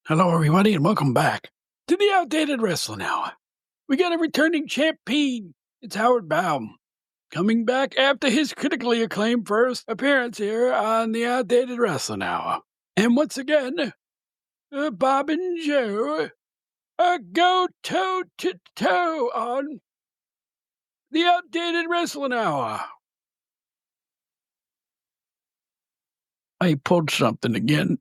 Hello, everybody, and welcome back to the Outdated Wrestling Hour. We got a returning champion. It's Howard Baum, coming back after his critically acclaimed first appearance here on the Outdated Wrestling Hour. And once again, Bob and Joe go toe-to-toe on the Outdated Wrestling Hour. I pulled something again.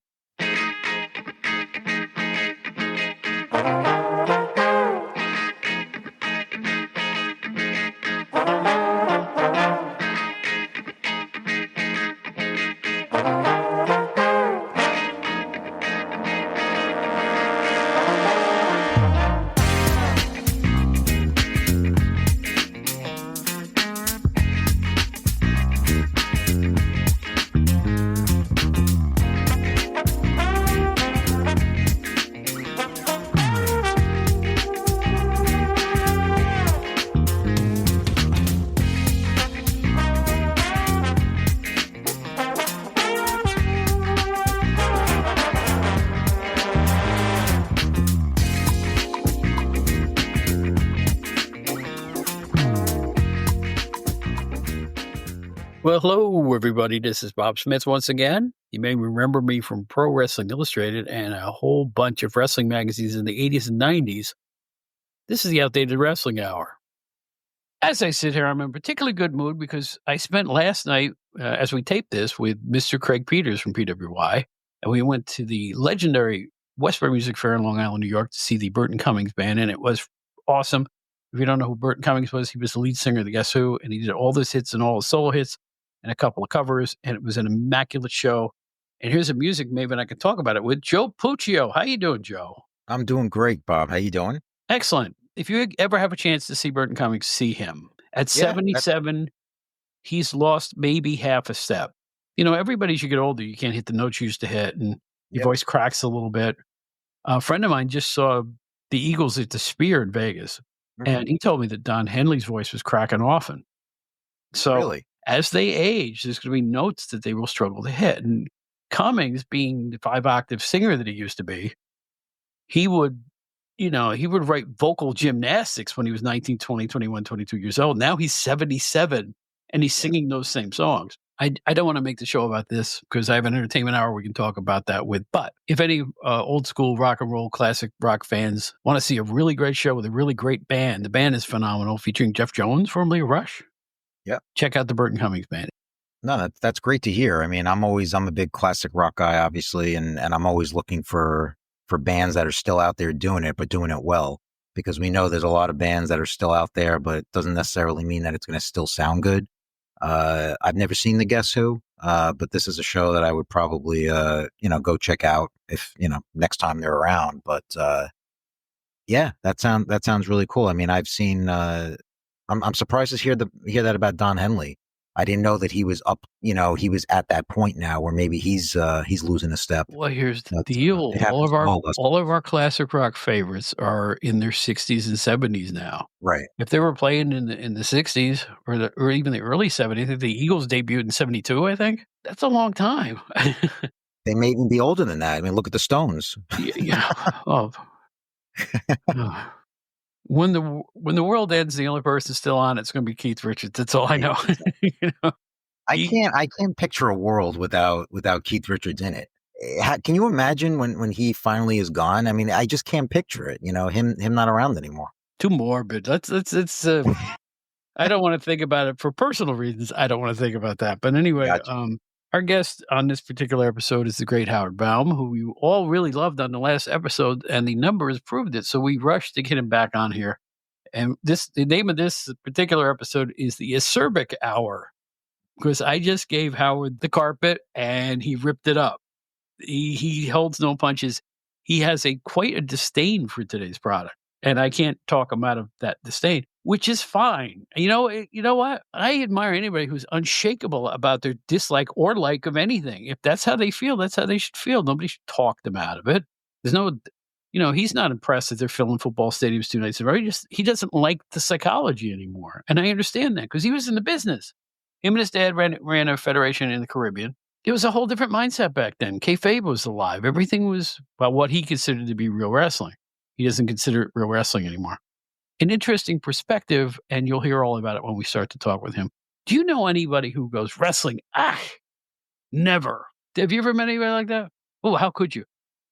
Well, hello, everybody. This is Bob Smith once again. You may remember me from Pro Wrestling Illustrated and a whole bunch of wrestling magazines in the 80s and 90s. This is the Outdated Wrestling Hour. As I sit here, I'm in a particularly good mood because I spent last night, as we taped this, with Mr. Craig Peters from PWI, and we went to the legendary Westbury Music Fair in Long Island, New York, to see the Burton Cummings Band, and it was awesome. If you don't know who Burton Cummings was, he was the lead singer of the Guess Who, and he did all those hits and all his solo hits and a couple of covers, and it was an immaculate show. And here's a music maven I can talk about it with, Joe Puccio. How you doing, Joe? I'm doing great, Bob. How you doing? Excellent. If you ever have a chance to see Burton Cummings, see him. At 77, he's lost maybe half a step. You know, everybody, as you get older, you can't hit the notes you used to hit, and your voice cracks a little bit. A friend of mine just saw the Eagles at the Sphere in Vegas, and he told me that Don Henley's voice was cracking often. So as they age, there's going to be notes that they will struggle to hit. And Cummings, being the 5-octave singer that he used to be, he would write vocal gymnastics when he was 19, 20, 21, 22 years old. Now he's 77 and he's singing those same songs. I don't want to make the show about this because I have an entertainment hour we can talk about that with. But if any old school rock and roll, classic rock fans want to see a really great show with a really great band, the band is phenomenal, featuring Jeff Jones, formerly of Rush. Yeah. Check out the Burton Cummings Band. No, that's great to hear. I mean, I'm a big classic rock guy, obviously, and I'm always looking for bands that are still out there doing it, but doing it well, because we know there's a lot of bands that are still out there, but it doesn't necessarily mean that it's going to still sound good. I've never seen the Guess Who, but this is a show that I would probably, go check out if, next time they're around. But, yeah, that sounds really cool. I mean, I've seen, I'm surprised to hear that about Don Henley. I didn't know that he was up, he was at that point now where maybe he's losing a step. Well, here's the deal. All of our classic rock favorites are in their 60s and 70s now. Right. If they were playing in the 60s or even the early 70s, I think the Eagles debuted in 72, I think. That's a long time. They may even be older than that. I mean, look at the Stones. Yeah. Oh. When the world ends, the only person still on it's going to be Keith Richards. That's all I know. I can't picture a world without Keith Richards in it. Can you imagine when he finally is gone? I mean, I just can't picture it. Him not around anymore. Too morbid. It's. I don't want to think about it for personal reasons. I don't want to think about that. But anyway, gotcha. Our guest on this particular episode is the great Howard Baum, who you all really loved on the last episode, and the numbers proved it. So we rushed to get him back on here. And the name of this particular episode is the Acerbic Hour, because I just gave Howard the carpet and he ripped it up. He holds no punches. He has quite a disdain for today's product, and I can't talk him out of that disdain, which is fine. You know what? I admire anybody who's unshakable about their dislike or like of anything. If that's how they feel, that's how they should feel. Nobody should talk them out of it. There's no, he's not impressed that they're filling football stadiums 2 nights in a row. He doesn't like the psychology anymore. And I understand that because he was in the business. Him and his dad ran a federation in the Caribbean. It was a whole different mindset back then. Kayfabe was alive. Everything was about what he considered to be real wrestling. He doesn't consider it real wrestling anymore. An interesting perspective, and you'll hear all about it when we start to talk with him. Do you know anybody who goes, "Wrestling? Ah, never." Have you ever met anybody like that? Oh, how could you?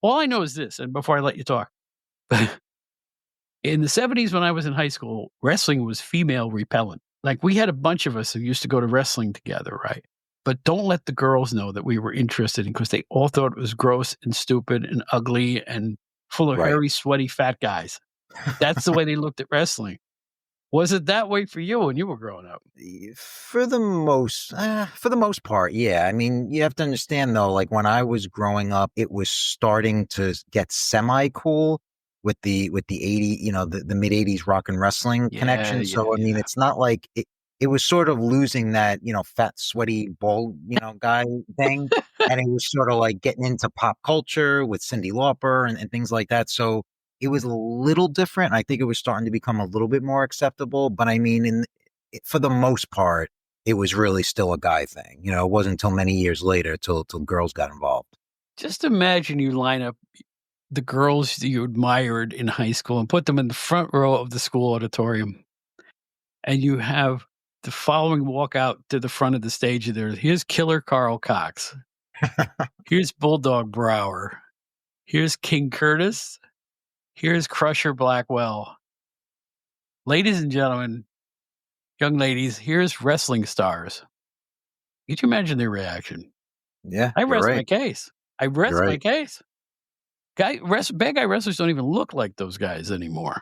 All I know is this, and before I let you talk, in the '70s when I was in high school, wrestling was female repellent. Like, we had a bunch of us who used to go to wrestling together, right? But don't let the girls know that we were interested in, because they all thought it was gross and stupid and ugly and full of Right. hairy, sweaty, fat guys. That's the way they looked at wrestling. Was it that way for you when you were growing up? For the most part, yeah. I mean, you have to understand though, like when I was growing up, it was starting to get semi cool with the 80, the mid 80s rock and wrestling Yeah, connection. yeah, So I mean, yeah. it's not like it was sort of losing that, fat, sweaty, bald, guy thing. And it was sort of like getting into pop culture with Cyndi Lauper and things like that. So it was a little different. I think it was starting to become a little bit more acceptable. But I mean, for the most part, it was really still a guy thing. It wasn't until many years later till girls got involved. Just imagine you line up the girls that you admired in high school and put them in the front row of the school auditorium, and you have the following walk out to the front of the stage there. Here's Killer Carl Cox. Here's Bulldog Brower. Here's King Curtis. Here's Crusher Blackwell. Ladies and gentlemen, young ladies, here's wrestling stars. Could you imagine their reaction? Yeah, I you're rest my right. case. I You're rest my right. case. Bad guy wrestlers don't even look like those guys anymore.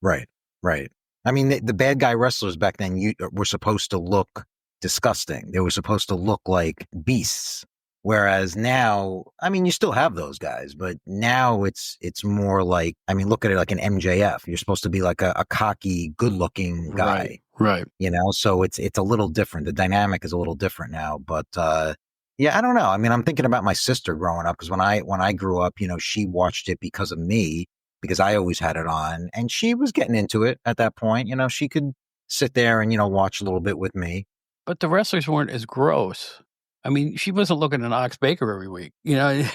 Right. Right. I mean, the bad guy wrestlers back then were supposed to look disgusting. They were supposed to look like beasts. Whereas now, I mean, you still have those guys, but now it's more like, I mean, look at it like an MJF. You're supposed to be like a cocky, good-looking Right, guy. right. So it's a little different. The dynamic is a little different now, but yeah, I don't know. I mean, I'm thinking about my sister growing up, because when I grew up, she watched it because of me, because I always had it on, and she was getting into it at that point. She could sit there and watch a little bit with me. But the wrestlers weren't as gross. I mean, she wasn't looking at Ox Baker every week, you know?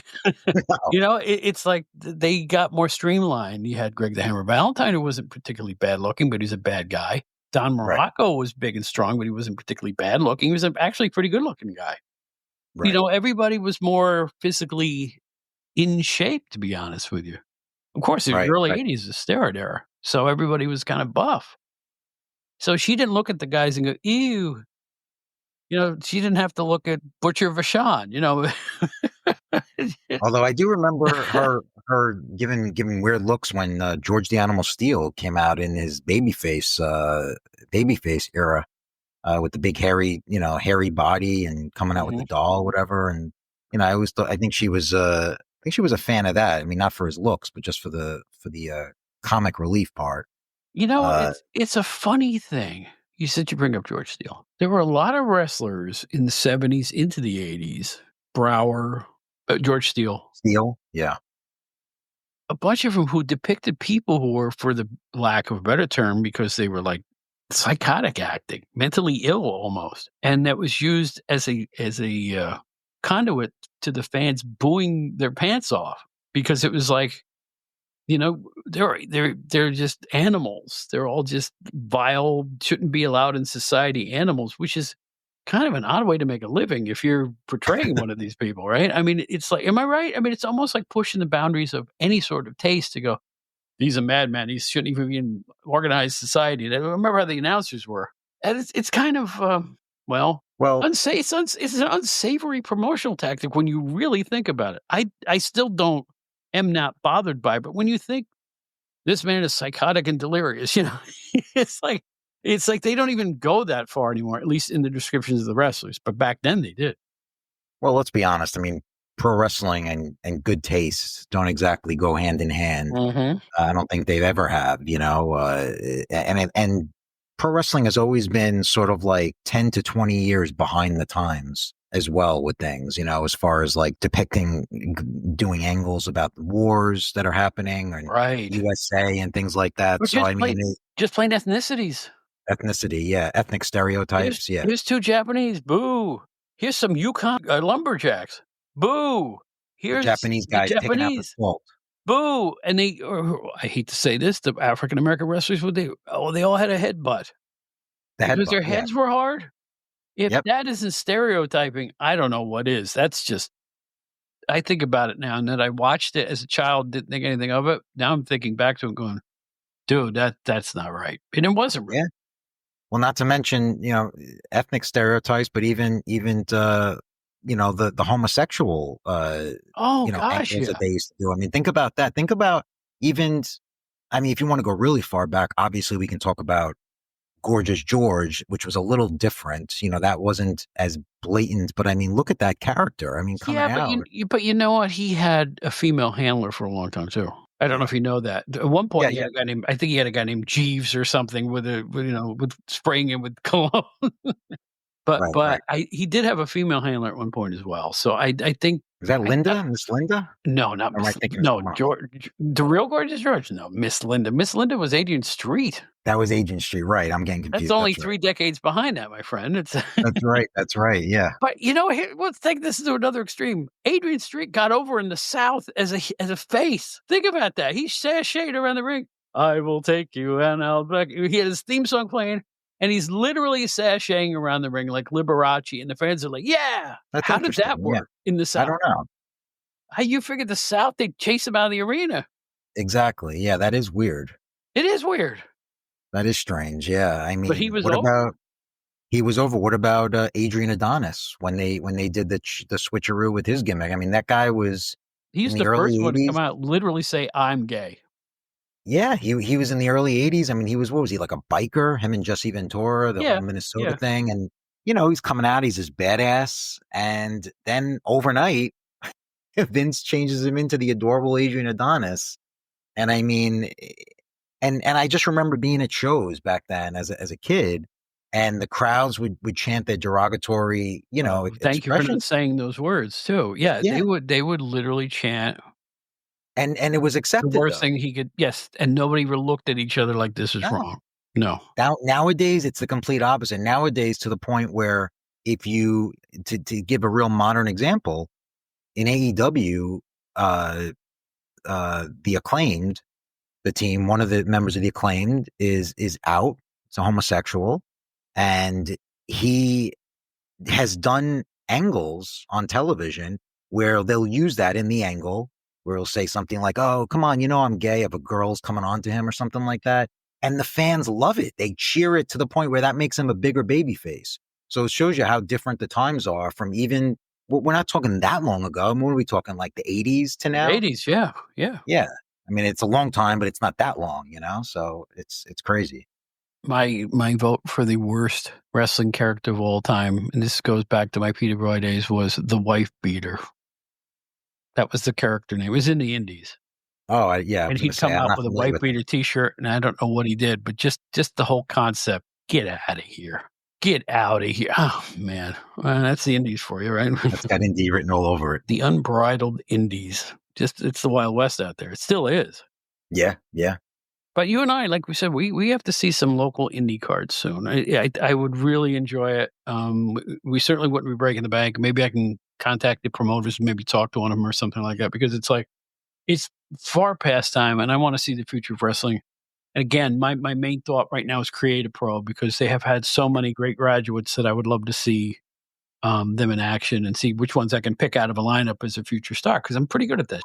No, It's like they got more streamlined. You had Greg the Hammer Valentine, who wasn't particularly bad looking, but he's a bad guy. Don right, Morocco was big and strong, but he wasn't particularly bad looking. He was actually a pretty good looking guy. right, Everybody was more physically in shape, to be honest with you. Of course, the right, early right. '80s, the steroid era, so everybody was kind of buff. So she didn't look at the guys and go, "Ew." She didn't have to look at Butcher Vachon. Although I do remember her giving weird looks when George the Animal Steel came out in his babyface era. With the big hairy body and coming out with the Mhm. doll, whatever. And I always thought, I think she was a fan of that. I mean, not for his looks, but just for the comic relief part. Uh, It's a funny thing. You said you bring up George Steele. There were a lot of wrestlers in the '70s into the '80s. Brower, George Steele, Steel, yeah, a bunch of them who depicted people who were, for the lack of a better term, because they were like psychotic acting, mentally ill almost, and that was used as a conduit to the fans booing their pants off, because it was like, they're just animals. They're all just vile, shouldn't be allowed in society animals, which is kind of an odd way to make a living if you're portraying one of these people, right? I mean, it's like, am I right? I mean, it's almost like pushing the boundaries of any sort of taste to go, "He's a madman. He shouldn't even be in organized society." I remember how the announcers were. And it's kind of, well, well, unsafe. It's an unsavory promotional tactic when you really think about it. I still don't am not bothered by it, but when you think this man is psychotic and delirious, it's like they don't even go that far anymore, at least in the descriptions of the wrestlers. But back then they did. let's be honest. I mean, pro wrestling and good taste don't exactly go hand in hand. Mhm. I don't think they've ever have, and pro wrestling has always been sort of like 10 to 20 years behind the times as well with things, as far as like depicting, doing angles about the wars that are happening and Right. USA and things like that. Or So, I mean, just plain ethnicities. ethnicity, yeah, ethnic Here's stereotypes, yeah, here's 2 Japanese, boo. Here's some Yukon lumberjacks. Boo! The Here's Japanese the guys taking out the Japanese. salt. Boo! And they, I hate to say this, the African American wrestlers, they all had a headbutt The because headbutt, their yeah. heads were hard. If Yep. that isn't stereotyping, I don't know what is. That's just, I think about it now, and then I watched it as a child, didn't think anything of it. Now I'm thinking back to it going, "Dude, that's not right." And it wasn't right. Yeah. Well, not to mention, ethnic stereotypes, but the homosexual, Oh gosh, angles that yeah. they used to do. I mean, think about that. Think about even, I mean, if you want to go really far back, obviously we can talk about Gorgeous George, which was a little different. That wasn't as blatant, but I mean, look at that character. I mean, coming Yeah, but out. you know what? He had a female handler for a long time too. I don't know Yeah. if you know that. At one Yeah. point, he Yeah. had a guy named, I think he had a guy named Jeeves or something with spraying him with cologne. But Right. Right. he did have a female handler at one point as well. So I think Is that I thought Linda? Miss Linda? no, not Or am I Miss thinking of no, someone else? George the real Gorgeous George? No, Miss Linda. Miss Linda was Adrian Street. That was Agent Street. Right. I'm getting That's confused. only That's right. 3 decades behind that, my friend. It's That's right. That's right. Yeah. but, here let's take this to another extreme. Adrian Street got over in the South as a face. Think about that. He sashayed around the ring. "I will take you and I'll back you." He had his theme song playing, and he's literally sashaying around the ring like Liberace, and the fans are like, "Yeah." That's How did that interesting. Yeah. work in the I South? don't know. How you figured the South, they'd chase him out of the arena? Exactly. Yeah, that is weird. It is weird. That is strange. Yeah. I But he mean, was what over. about he was over? What about Adrian Adonis when they did the switcheroo with his gimmick? I mean, that guy was in He's the the first early one to come '80s. out, literally say, "I'm gay." Yeah, he was in the early '80s. I mean, he was what was he like a biker? Him and Jesse Ventura, the whole Yeah, Minnesota yeah. thing, and he's coming out. He's this badass, and then overnight, Vince changes him into the adorable Adrian Adonis. And I mean, and I just remember being at shows back then as a kid, and the crowds would chant their derogatory, Oh, thank you for not expressions. saying those words too. Yeah, Yeah, they would literally chant and it was the accepted worst though. thing he could, yes, and nobody ever looked at each other like, "This is No, wrong." No. nowadays it's the complete opposite. Nowadays, to the point where if you to give a real modern example in AEW, uh, the Acclaimed, the team, one of the members of the Acclaimed is out. It's a homosexual, and he has done angles on television where they'll use that in the angle where he'll say something like, "Oh, come on, I'm gay," if a girl's coming on to him or something like that. And the fans love it. They cheer it to the point where that makes him a bigger baby face. So it shows you how different the times are from even, we're not talking that long ago. I mean, what are we talking, like the '80s to now? '80s, yeah, yeah. Yeah. I mean, it's a long time, but it's not that long, so it's crazy. My vote for the worst wrestling character of all time, and this goes back to my Peterborough days, was the wife beater. That was the character name. It was in the indies, Yeah, I and was going he'd to say, come I'm out not with a familiar wife with him. beater T-shirt, and I don't know what he did, but just the whole concept. Get out of here. Get out of here. Oh, man. That's the indies for you, right? That's got indie written all over it. The unbridled indies. Just it's the Wild West out there. It still is. Yeah, yeah. But you and I, like we said, we have to see some local indie cards soon. I would really enjoy it. We certainly wouldn't be breaking the bank. Maybe I can contact the promoters and maybe talk to one of them or something like that, because it's like it's far past time, and I want to see the future of wrestling. And again, my main thought right now is Creative Pro, because they have had so many great graduates that I would love to see them in action and see which ones I can pick out of a lineup as a future star, because I'm pretty good at this.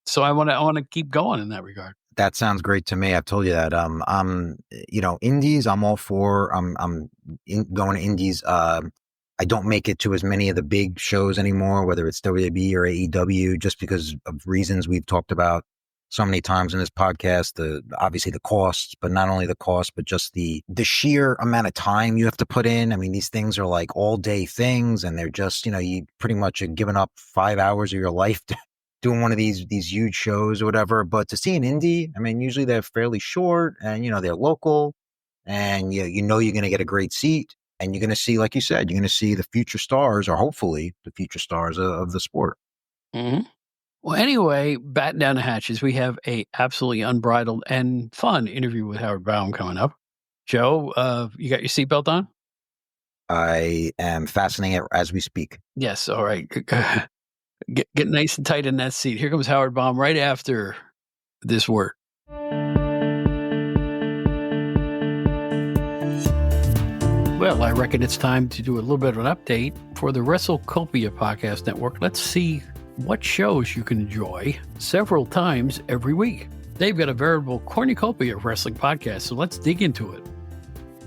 So I want to keep going in that regard. That sounds great to me. I've told you that. Indies, I'm all for. Going to indies. I don't make it to as many of the big shows anymore, whether it's WWE or AEW, just because of reasons we've talked about so many times in this podcast. Obviously the costs, but not only the cost, but just the sheer amount of time you have to put in. I mean, these things are like all day things, and they're just, you pretty much are giving up 5 hours of your life doing one of these huge shows or whatever. But to see an indie, I mean, usually they're fairly short, and they're local, and you're going to get a great seat, and you're going to see, like you said, you're going to see the future stars, or hopefully the future stars of the sport. Mhm. Well, anyway, batten down the hatches. We have a absolutely unbridled and fun interview with Howard Baum coming up. Joe, you got your seatbelt on? I am fastening it as we speak. Yes. All right. Get nice and tight in that seat. Here comes Howard Baum right after this word. Well, I reckon it's time to do a little bit of an update for the WrestleCopia Podcast Network. Let's see what shows you can enjoy several times every week. They've got a veritable cornucopia of wrestling podcasts, so let's dig into it.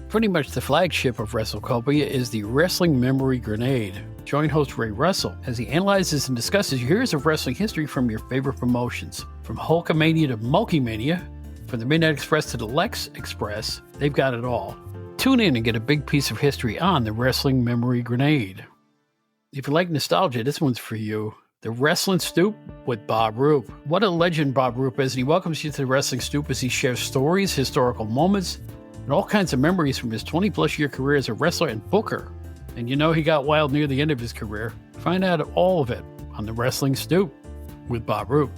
Pretty much the flagship of WrestleCopia is the Wrestling Memory Grenade. Join host Ray Russell as he analyzes and discusses years of wrestling history from your favorite promotions. From Hulkamania to Mulkymania, from the Midnight Express to the Lex Express, they've got it all. Tune in and get a big piece of history on the Wrestling Memory Grenade. If you like nostalgia, this one's for you. The Wrestling Stoop with Bob Roop. What a legend Bob Roop is, and he welcomes you to the Wrestling Stoop as he shares stories, historical moments, and all kinds of memories from his 20-plus year career as a wrestler and booker. And you know he got wild near the end of his career. Find out all of it on the Wrestling Stoop with Bob Roop.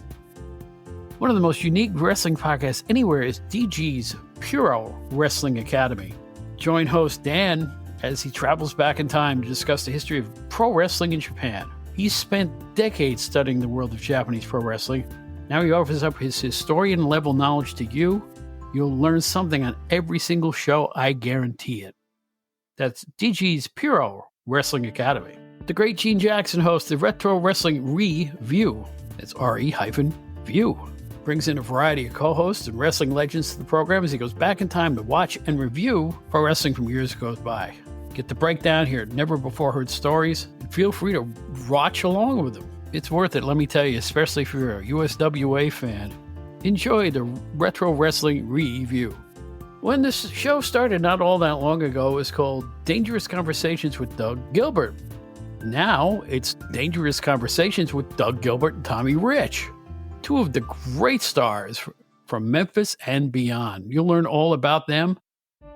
One of the most unique wrestling podcasts anywhere is DG's Puro Wrestling Academy. Join host Dan as he travels back in time to discuss the history of pro wrestling in Japan. He's spent decades studying the world of Japanese pro wrestling. Now he offers up his historian-level knowledge to you. You'll learn something on every single show, I guarantee it. That's DG's Puro Wrestling Academy. The great Gene Jackson hosts the Retro Wrestling Review. That's RE-View. Brings in a variety of co-hosts and wrestling legends to the program as he goes back in time to watch and review pro wrestling from years goes by. Get the breakdown, hear never-before-heard stories, and feel free to watch along with them. It's worth it, let me tell you, especially if you're a USWA fan. Enjoy the Retro Wrestling Review. When this show started not all that long ago, it was called Dangerous Conversations with Doug Gilbert. Now, it's Dangerous Conversations with Doug Gilbert and Tommy Rich. Two of the great stars from Memphis and beyond. You'll learn all about them,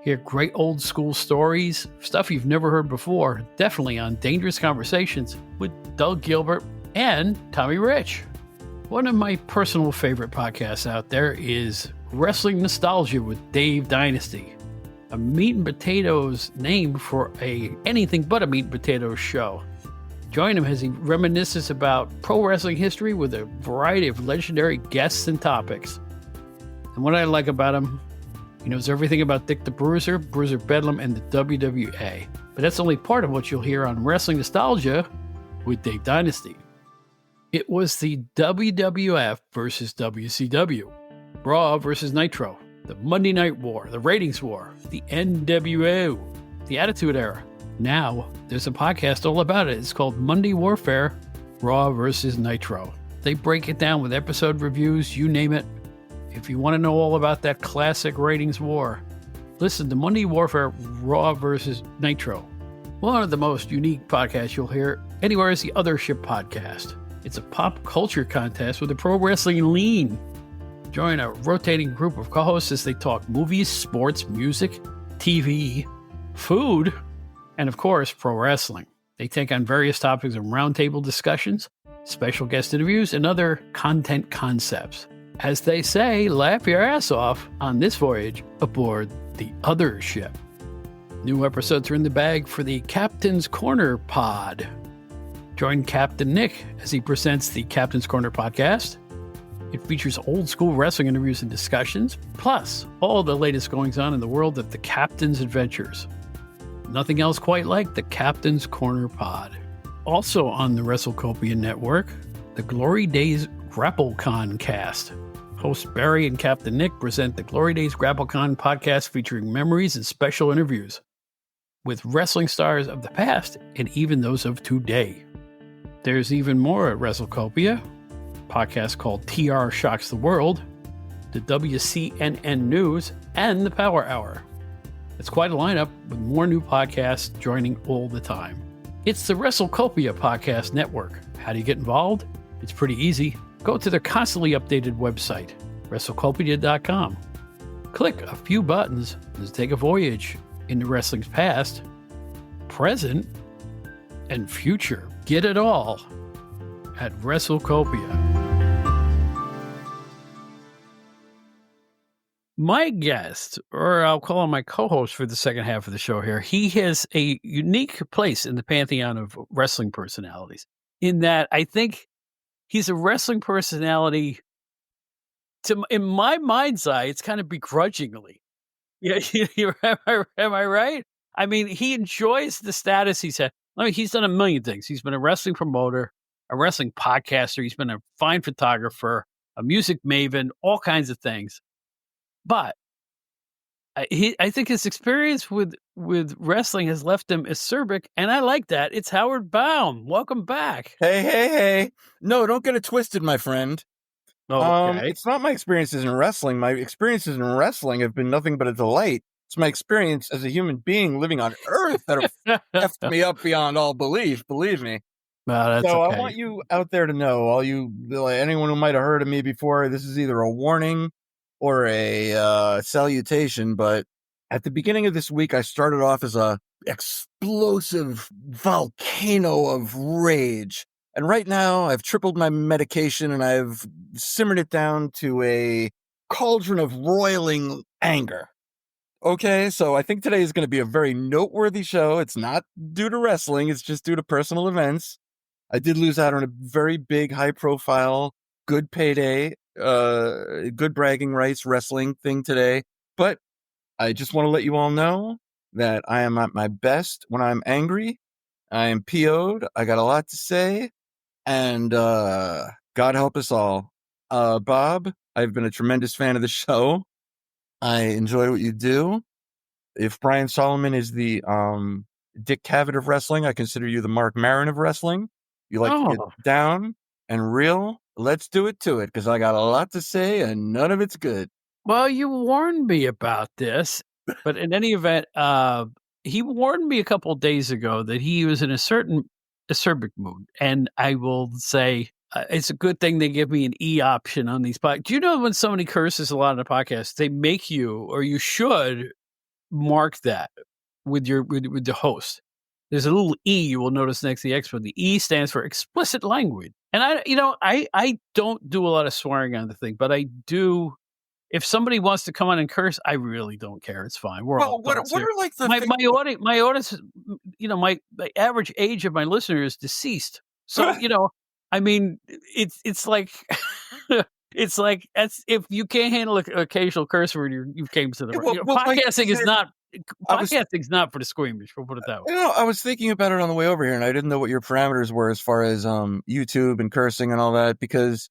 hear great old school stories, stuff you've never heard before, definitely on Dangerous Conversations with Doug Gilbert and Tommy Rich. One of my personal favorite podcasts out there is Wrestling Nostalgia with Dave Dynasty, a meat and potatoes name for a anything but a meat and potatoes show. Join him as he reminisces about pro wrestling history with a variety of legendary guests and topics. And what I like about him, he knows everything about Dick the Bruiser, Bruiser Bedlam, and the WWA. But that's only part of what you'll hear on Wrestling Nostalgia with Dave Dynasty. It was the WWF versus WCW, Raw versus Nitro, the Monday Night War, the Ratings War, the NWO, the Attitude Era. Now, there's a podcast all about it. It's called Monday Warfare, Raw versus Nitro. They break it down with episode reviews, you name it. If you want to know all about that classic ratings war, listen to Monday Warfare, Raw versus Nitro. One of the most unique podcasts you'll hear anywhere is the Other Ship podcast. It's a pop culture contest with a pro wrestling lean. Join a rotating group of co-hosts as they talk movies, sports, music, TV, food, and of course, pro wrestling. They take on various topics in roundtable discussions, special guest interviews, and other content concepts. As they say, laugh your ass off on this voyage aboard the Other Ship. New episodes are in the bag for the Captain's Corner pod. Join Captain Nick as he presents the Captain's Corner podcast. It features old school wrestling interviews and discussions, plus all the latest goings on in the world of the Captain's adventures. Nothing else quite like the Captain's Corner pod. Also on the WrestleCopia Network, the Glory Days GrappleCon cast. Hosts Barry and Captain Nick present the Glory Days GrappleCon podcast featuring memories and special interviews with wrestling stars of the past and even those of today. There's even more at WrestleCopia, a podcast called TR Shocks the World, the WCNN News, and the Power Hour. It's quite a lineup with more new podcasts joining all the time. It's the WrestleCopia Podcast Network. How do you get involved? It's pretty easy. Go to their constantly updated website, WrestleCopia.com. Click a few buttons and take a voyage into wrestling's past, present, and future. Get it all at WrestleCopia. My guest, or I'll call him my co-host for the second half of the show here, he has a unique place in the pantheon of wrestling personalities in that I think he's a wrestling personality in my mind's eye, it's kind of begrudgingly. Yeah, am I right? I mean, he enjoys the status he's had. I mean, he's done a million things. He's been a wrestling promoter, a wrestling podcaster. He's been a fine photographer, a music maven, all kinds of things. But I think his experience with wrestling has left him acerbic, and I like that. It's Howard Baum. Welcome back. Hey, hey, hey. No, don't get it twisted, my friend. Okay. It's not my experiences in wrestling. My experiences in wrestling have been nothing but a delight. It's my experience as a human being living on Earth that have effed me up beyond all belief, believe me. No, that's So okay. I want you out there to know, anyone who might have heard of me before, this is either a warning or a salutation, but at the beginning of this week, I started off as a explosive volcano of rage. And right now, I've tripled my medication and I've simmered it down to a cauldron of roiling anger. Okay, so I think today is going to be a very noteworthy show. It's not due to wrestling, it's just due to personal events. I did lose out on a very big, high-profile, good payday, good bragging rights wrestling thing today. But I just want to let you all know that I am at my best when I'm angry. I am PO'd. I got a lot to say. And God help us all. Bob, I've been a tremendous fan of the show. I enjoy what you do. If Brian Solomon is the Dick Cavett of wrestling, I consider you the Mark Maron of wrestling. You like to get down and real. Let's do it to it, because I got a lot to say and none of it's good. Well, you warned me about this, but in any event, he warned me a couple of days ago that he was in a certain acerbic mood, and I will say it's a good thing they give me an E option on these podcasts. Do you know when somebody curses a lot on the podcast, they make you, or you should, mark that with with the host. There's a little E you will notice next to the expert. The E stands for explicit language, and I don't do a lot of swearing on the thing, but I do. If somebody wants to come on and curse, I really don't care. It's fine. We're all what adults are here. like the My things? my audience, my average age of my listener is deceased. So, I mean, it's like it's like that's if you can't handle an occasional curse word, you came to the right. Podcasting is not podcasting's not for the squeamish. We'll put it that way. I was thinking about it on the way over here, and I didn't know what your parameters were as far as YouTube and cursing and all that, because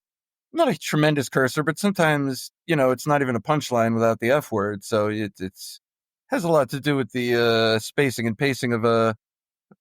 I'm not a tremendous cursor, but sometimes, it's not even a punchline without the F word. So it's has a lot to do with the spacing and pacing of a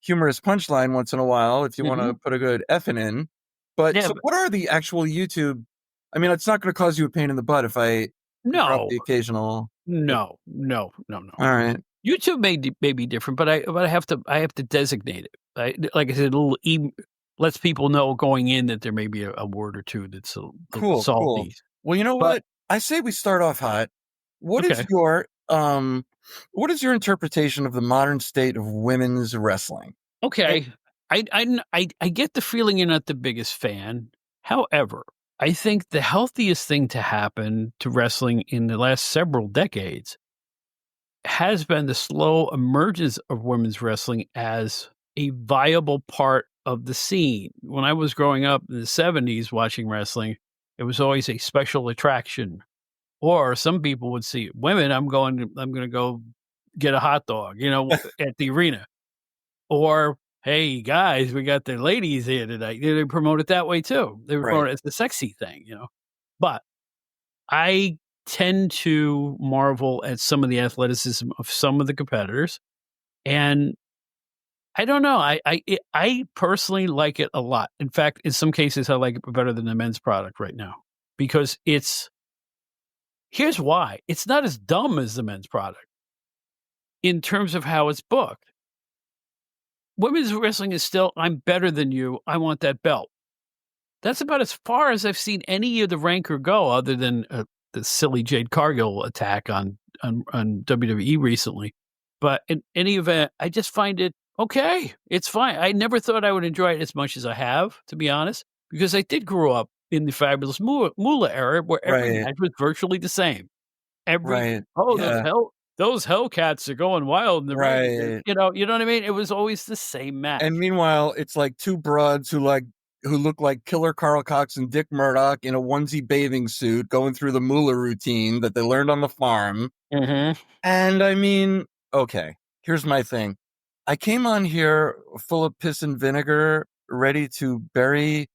humorous punchline once in a while, if you want to put a good effing in. But so what are the actual YouTube? I mean, it's not going to cause you a pain in the butt if I drop the occasional. No. All right. YouTube may be different, but I have to designate it. Like I said, a little E lets people know going in that there may be a word or two that's Cool. salty. Well, you know what? I say we start off hot. What is your interpretation of the modern state of women's wrestling? Okay, I get the feeling you're not the biggest fan. However, I think the healthiest thing to happen to wrestling in the last several decades has been the slow emergence of women's wrestling as a viable part of the scene. When I was growing up in the 70s watching wrestling, it was always a special attraction. Or some people would see women, I'm going to go get a hot dog, at the arena. Or, hey guys, we got the ladies here tonight. They promote it that way too. They promote it as the sexy thing, But I tend to marvel at some of the athleticism of some of the competitors, and I don't know. I personally like it a lot. In fact, in some cases, I like it better than the men's product right now, because here's why. It's not as dumb as the men's product in terms of how it's booked. Women's wrestling is still, I'm better than you. I want that belt. That's about as far as I've seen any of the ranker go, other than the silly Jade Cargill attack on WWE recently. But in any event, I just find it okay. It's fine. I never thought I would enjoy it as much as I have, to be honest, because I did grow up in the Fabulous Moolah era, where every match was virtually the same. Right. those Yeah. Hellcats are going wild in the ring. Right. You know what I mean? It was always the same match. And meanwhile, it's like two broads who look like Killer Carl Cox and Dick Murdoch in a onesie bathing suit going through the Moolah routine that they learned on the farm. Mm-hmm. And I mean, okay, here's my thing. I came on here full of piss and vinegar, ready to bury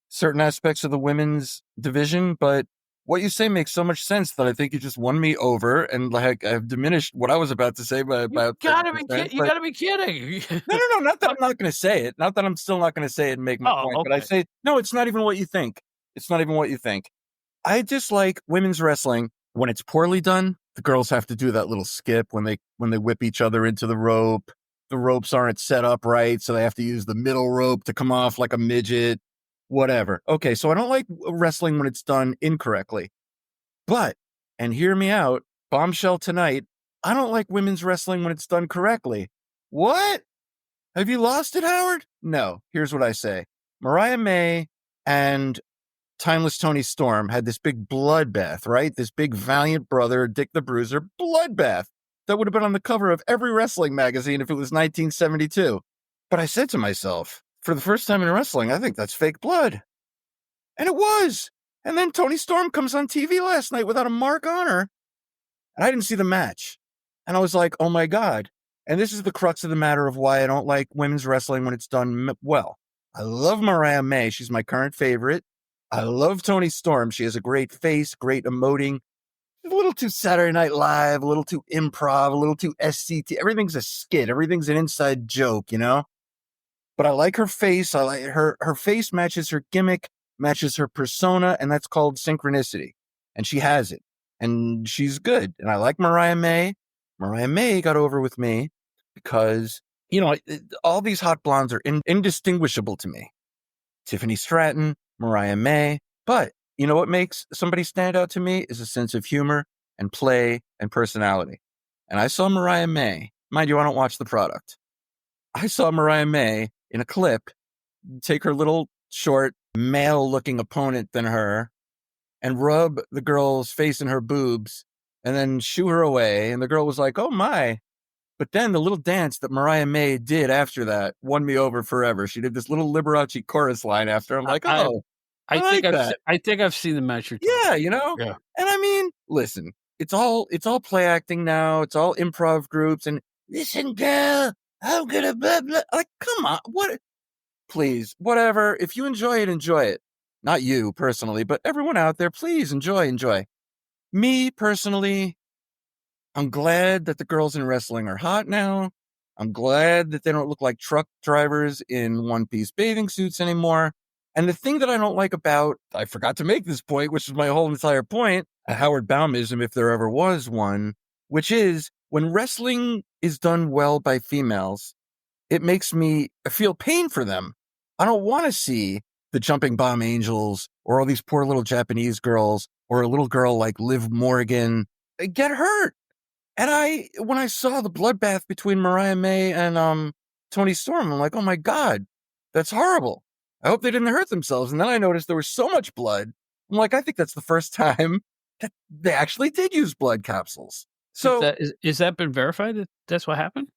certain aspects of the women's division, but what you say makes so much sense that I think you just won me over, and like I've diminished what I was about to say by about 30%. You gotta be kidding. No, not that I'm not going to say it. Not that I'm still not going to say it and make my Oh, point, but I okay. say, no, it's not even what you think. It's not even what you think. I dislike women's wrestling when it's poorly done. The girls have to do that little skip when they whip each other into the rope. The ropes aren't set up right, so they have to use the middle rope to come off like a midget. Whatever. Okay, so I don't like wrestling when it's done incorrectly. But, and hear me out, bombshell tonight, I don't like women's wrestling when it's done correctly. What? Have you lost it, Howard? No. Here's what I say. Mariah May and Timeless Tony Storm had this big bloodbath, right? This big valiant brother, Dick the Bruiser, bloodbath that would have been on the cover of every wrestling magazine if it was 1972. But I said to myself, for the first time in wrestling, I think that's fake blood. And it was. And then Tony Storm comes on TV last night without a mark on her. And I didn't see the match. And I was like, oh my God. And this is the crux of the matter of why I don't like women's wrestling when it's done well. I love Mariah May. She's my current favorite. I love Tony Storm. She has a great face, great emoting. A little too Saturday Night Live, a little too improv, a little too SCT. Everything's a skit. Everything's an inside joke, you know? But I like her face. I like her face matches her gimmick, matches her persona, and that's called synchronicity. And she has it. And she's good. And I like Mariah May. Mariah May got over with me because, you know, all these hot blondes are indistinguishable to me. Tiffany Stratton, Mariah May. But you know what makes somebody stand out to me is a sense of humor and play and personality. And I saw Mariah May. Mind you, I don't watch the product. I saw Mariah May in a clip take her little short male-looking opponent than her and rub the girl's face in her boobs and then shoo her away. And the girl was like, oh my. But then the little dance that Mariah May did after that won me over forever. She did this little Liberace chorus line after. I'm like, oh, I like that. I think I've seen the match. Yeah, you know? Yeah. And I mean, listen, it's all play acting now. It's all improv groups and listen, girl, I'm gonna blah, blah. Like, come on, what? Please, whatever. If you enjoy it, enjoy it. Not you personally, but everyone out there, please enjoy. Me personally, I'm glad that the girls in wrestling are hot now. I'm glad that they don't look like truck drivers in one-piece bathing suits anymore. And the thing that I don't like about, I forgot to make this point, which is my whole entire point, a Howard Baumism if there ever was one, which is when wrestling is done well by females, it makes me feel pain for them. I don't want to see the Jumping Bomb Angels or all these poor little Japanese girls or a little girl like Liv Morgan get hurt. And when I saw the bloodbath between Mariah May and Tony Storm, I'm like, oh my God, that's horrible. I hope they didn't hurt themselves. And then I noticed there was so much blood. I'm like, I think that's the first time that they actually did use blood capsules. So is that been verified that that's what happened?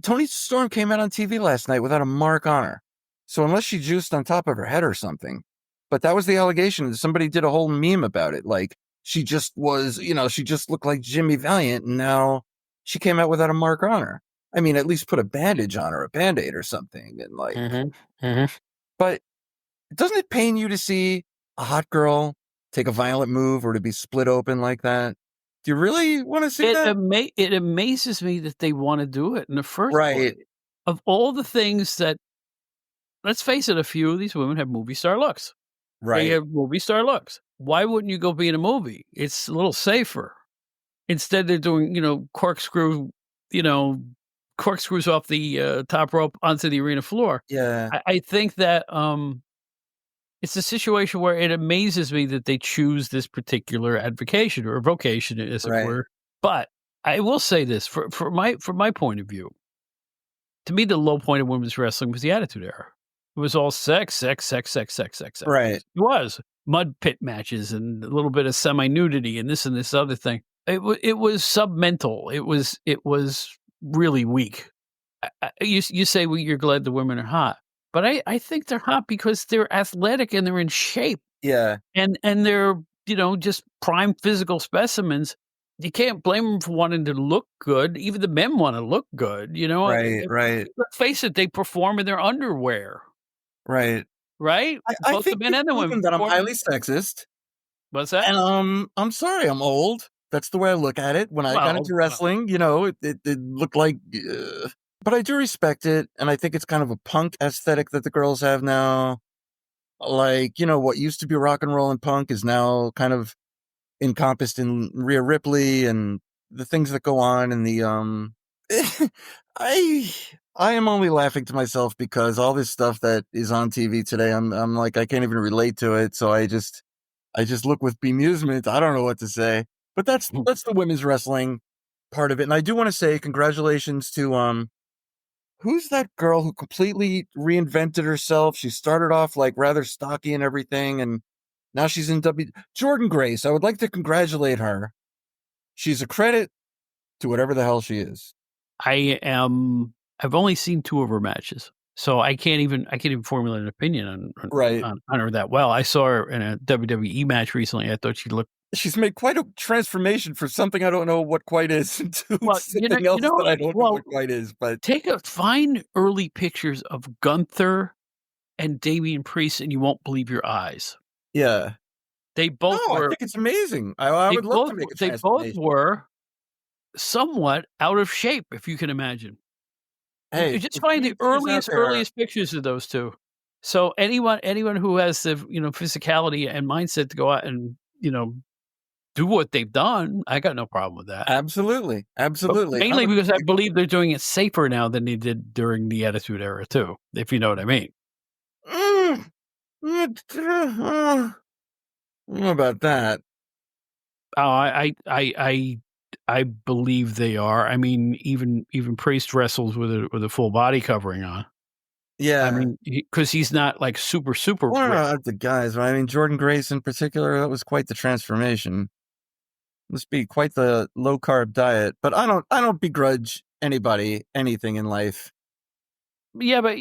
Tony Storm came out on TV last night without a mark on her. So unless she juiced on top of her head or something, but that was the allegation. Somebody did a whole meme about it. Like she just was, you know, she just looked like Jimmy Valiant. And now she came out without a mark on her. I mean, at least put a bandage on her, a Band-Aid or something. And like, But doesn't it pain you to see a hot girl take a violent move or to be split open like that? Do you really want to see that? It amazes me that they want to do it in the first place. Of all the things that, let's face it, a few of these women have movie star looks. Right. They have movie star looks. Why wouldn't you go be in a movie? It's a little safer. Instead, they're doing, corkscrews off the top rope onto the arena floor. Yeah. I think that it's a situation where it amazes me that they choose this particular avocation, as it were. But I will say this, from my point of view, to me, the low point of women's wrestling was the Attitude Era. It was all sex. Right. It was. mud pit matches and a little bit of semi-nudity and this other thing. It was submental. It was really weak. You say, well, you're glad the women are hot, but I think they're hot because they're athletic and they're in shape Yeah. and they're just prime physical specimens. You can't blame them for wanting to look good. Even the men want to look good. Right. Let's face it, they perform in their underwear, Right. right? I Both the think men you've and the women proven that I'm perform. highly sexist. What's that? And I'm sorry, I'm old. That's the way I look at it. When I got Well, into wrestling, it looked like, but I do respect it, and I think it's kind of a punk aesthetic that the girls have now. Like, what used to be rock and roll and punk is now kind of encompassed in Rhea Ripley and the things that go on in the I I am only laughing to myself because all this stuff that is on TV today, I'm like I can't even relate to it, so I just look with bemusement. I don't know what to say. But that's the women's wrestling part of it. And I do want to say congratulations to who's that girl who completely reinvented herself? She started off like rather stocky and everything, and now she's in Jordan Grace. I would like to congratulate her. She's a credit to whatever the hell she is. I've only seen 2 of her matches, so I can't even formulate an opinion Right. on her that well. I saw her in a WWE match recently. I thought she looked She's made quite a transformation for something I don't know what quite is into well, something else that I don't know what quite is. But find early pictures of Gunther and Damian Priest, and you won't believe your eyes. yeah, They both no, I were think it's amazing. I would love to make a they both transformation. were somewhat out of shape, if you can imagine. You Hey, just if find the YouTubers out there, earliest pictures of those 2. So anyone who has the, physicality and mindset to go out and, do what they've done, I got no problem with that. absolutely, But absolutely. mainly because I believe they're doing it safer now than they did during the Attitude Era too, if you know what I mean. I don't know about that. Oh, I believe they are. I mean, even Priest wrestles with a full body covering on. Yeah. I mean, because he's not like super Well, ripped. not the guys, but I mean, Jordan Grace in particular, that was quite the transformation. Must be quite the low carb diet, but I don't begrudge anybody anything in life. Yeah, but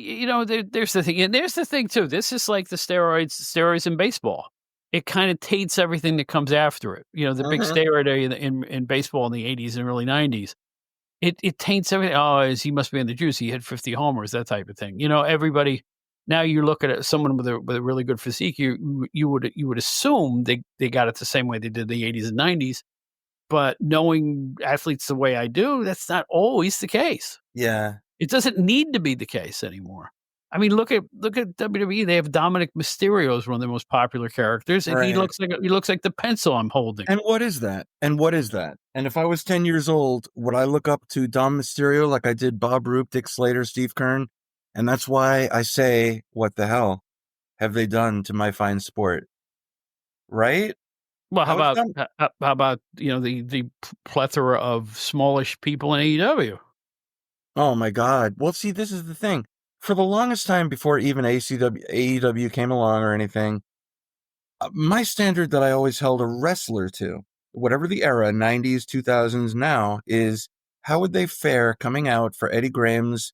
there's the thing, and there's the thing too. This is like the steroids in baseball. It kind of taints everything that comes after it. The big Mhm. steroid area in baseball in the 80s and early 90s. It taints everything. Oh, he must be in the juice. He hit 50 homers, that type of thing. Everybody. Now you look at someone with a really good physique. You would assume they got it the same way they did the 80s and 90s. But knowing athletes the way I do, that's not always the case. Yeah. It doesn't need to be the case anymore. I mean, look at WWE. They have Dominic Mysterio as one of the most popular characters, and he Right. looks like the pencil I'm holding. And what is that? And what is that? And if I was 10 years old, would I look up to Dom Mysterio like I did Bob Roop, Dick Slater, Steve Kern? And that's why I say, what the hell have they done to my fine sport? Right? Well, How it's done? how about the plethora of smallish people in AEW? Oh my God. Well, see, this is the thing. For the longest time before even AEW came along or anything, my standard that I always held a wrestler to, whatever the era, 90s, 2000s now, is how would they fare coming out for Eddie Graham's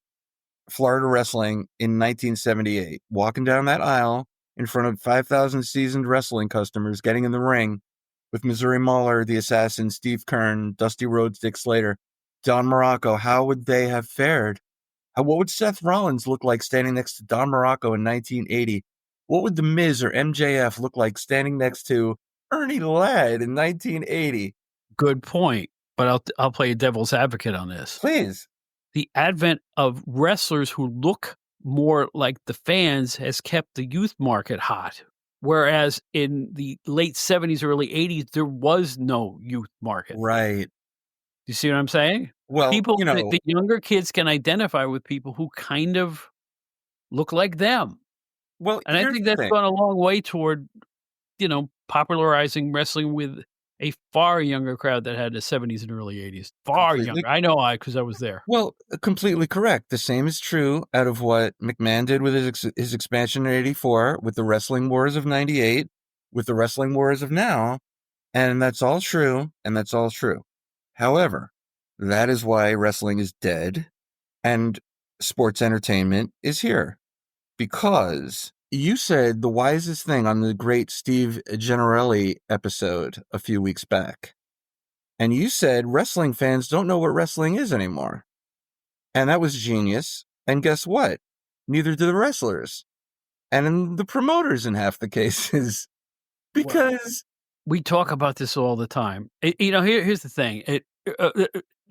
Florida Wrestling in 1978, walking down that aisle in front of 5,000 seasoned wrestling customers, getting in the ring with Missouri Mauler, the Assassin, Steve Kern, Dusty Rhodes, Dick Slater, Don Morocco. How would they have fared? What would Seth Rollins look like standing next to Don Morocco in 1980? What would The Miz or MJF look like standing next to Ernie Ladd in 1980? Good point, but I'll play devil's advocate on this. Please. The advent of wrestlers who look more like the fans has kept the youth market hot. Whereas in the late 70s, early 80s, there was no youth market. Right. You see what I'm saying? Well, The younger kids can identify with people who kind of look like them. well, And I here's think the that's thing. gone a long way toward, popularizing wrestling with a far younger crowd that had the 70s and early 80s. Far Completely. younger. I know because I was there. Well, completely correct. The same is true out of what McMahon did with his expansion in '84 with the Wrestling Wars of '98. with the wrestling wars of now. And that's all true. And that's all true. However, that is why wrestling is dead and sports entertainment is here. Because you said the wisest thing on the great Steve Gennarelli episode a few weeks back. And you said wrestling fans don't know what wrestling is anymore. And that was genius. And guess what? Neither do the wrestlers. And the promoters in half the cases. Because we talk about this all the time. Here's the thing.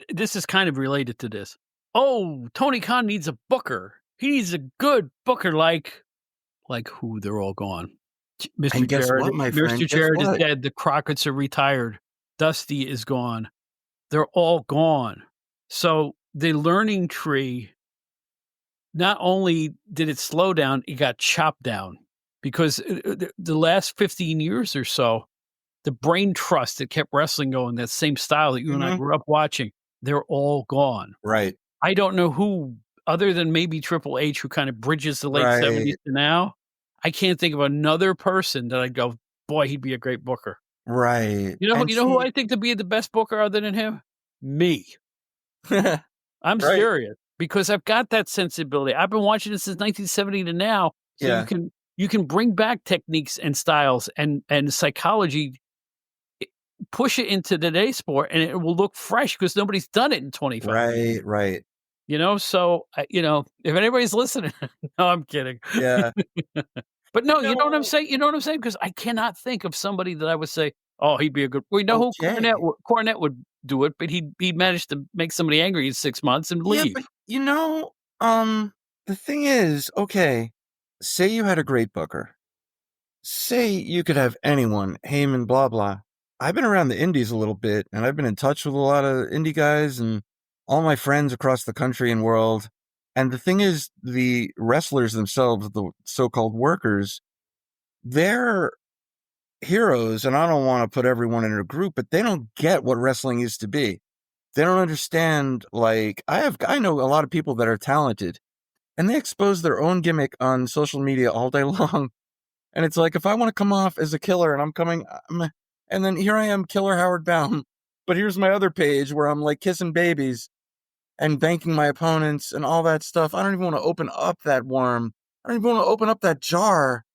This is kind of related to this. Oh, Tony Khan needs a booker. He needs a good booker like who? They're all gone. Mr. and guess Jarrett, what, my friend? Mr. Guess Jarrett is what? dead. The Crockett's are retired. Dusty is gone. They're all gone. So the learning tree, not only did it slow down, it got chopped down because the last 15 years or so, the brain trust that kept wrestling going, that same style that you and I grew up watching, they're all gone. Right. I don't know who, other than maybe Triple H, who kind of bridges the late 70s to now. I can't think of another person that I'd go, boy, he'd be a great booker. Right. You know who I think to be the best booker other than him? Me. I'm serious, because I've got that sensibility. I've been watching this since 1970 to now. So you can bring back techniques and styles and psychology, push it into today's sport, and it will look fresh because nobody's done it in 25 years. Right. So if anybody's listening, no, I'm kidding. Yeah. But no, you know what I'm saying? You know what I'm saying? Because I cannot think of somebody that I would say, oh, he'd be a good. We know who Cornette would do it, but he managed to make somebody angry in 6 months and leave. Yeah, but the thing is, okay, say you had a great booker. Say you could have anyone, Heyman, blah, blah. I've been around the indies a little bit, and I've been in touch with a lot of indie guys and all my friends across the country and world. And the thing is, the wrestlers themselves, the so-called workers, they're heroes, and I don't want to put everyone in a group, but they don't get what wrestling used to be. They don't understand, I know a lot of people that are talented, and they expose their own gimmick on social media all day long. And it's like, if I want to come off as a killer and then here I am, Killer Howard Baum, but here's my other page where I'm like kissing babies and thanking my opponents and all that stuff. I don't even want to open up that worm. I don't even want to open up that jar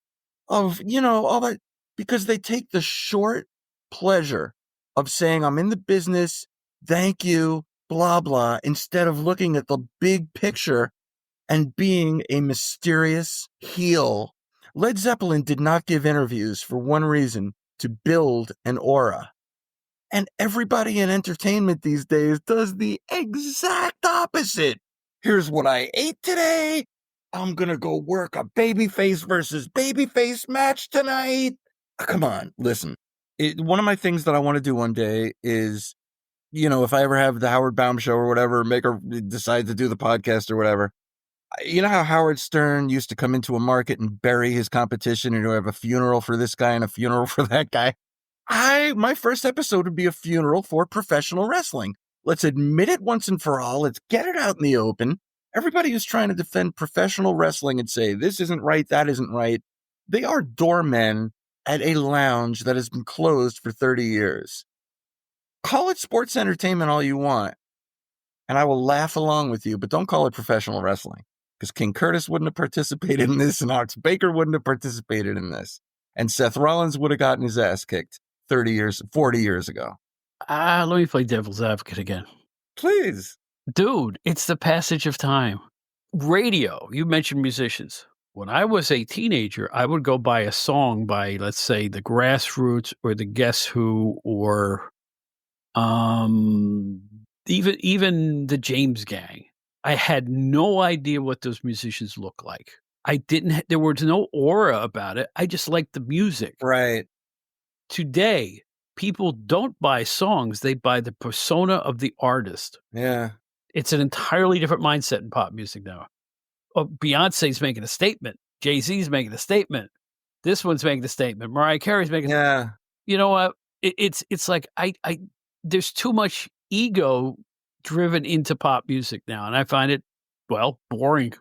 of, all that, because they take the short pleasure of saying, I'm in the business, thank you, blah, blah, instead of looking at the big picture and being a mysterious heel. Led Zeppelin did not give interviews for one reason: to build an aura. And everybody in entertainment these days does the exact opposite. Here's what I ate today. I'm going to go work a babyface versus babyface match tonight. Come on, listen. One of my things that I want to do one day is, if I ever have the Howard Baum show or whatever, decide to do the podcast or whatever. You know how Howard Stern used to come into a market and bury his competition and have a funeral for this guy and a funeral for that guy? My first episode would be a funeral for professional wrestling. Let's admit it once and for all. Let's get it out in the open. Everybody who's trying to defend professional wrestling and say, this isn't right, that isn't right, they are doormen at a lounge that has been closed for 30 years. Call it sports entertainment all you want, and I will laugh along with you, but don't call it professional wrestling, because King Curtis wouldn't have participated in this, and Ox Baker wouldn't have participated in this, and Seth Rollins would have gotten his ass kicked 40 years ago. Let me play devil's advocate again. Please. Dude, it's the passage of time. Radio, you mentioned musicians. When I was a teenager, I would go buy a song by, let's say, the Grassroots or the Guess Who or even the James Gang. I had no idea what those musicians look like. There was no aura about it. I just liked the music. Right. Today, people don't buy songs. They buy the persona of the artist. Yeah. It's an entirely different mindset in pop music now. Oh, Beyonce's making a statement. Jay-Z's making a statement. This one's making a statement. Mariah Carey's making a statement. You know what? It's like there's too much ego driven into pop music now, and I find it, boring.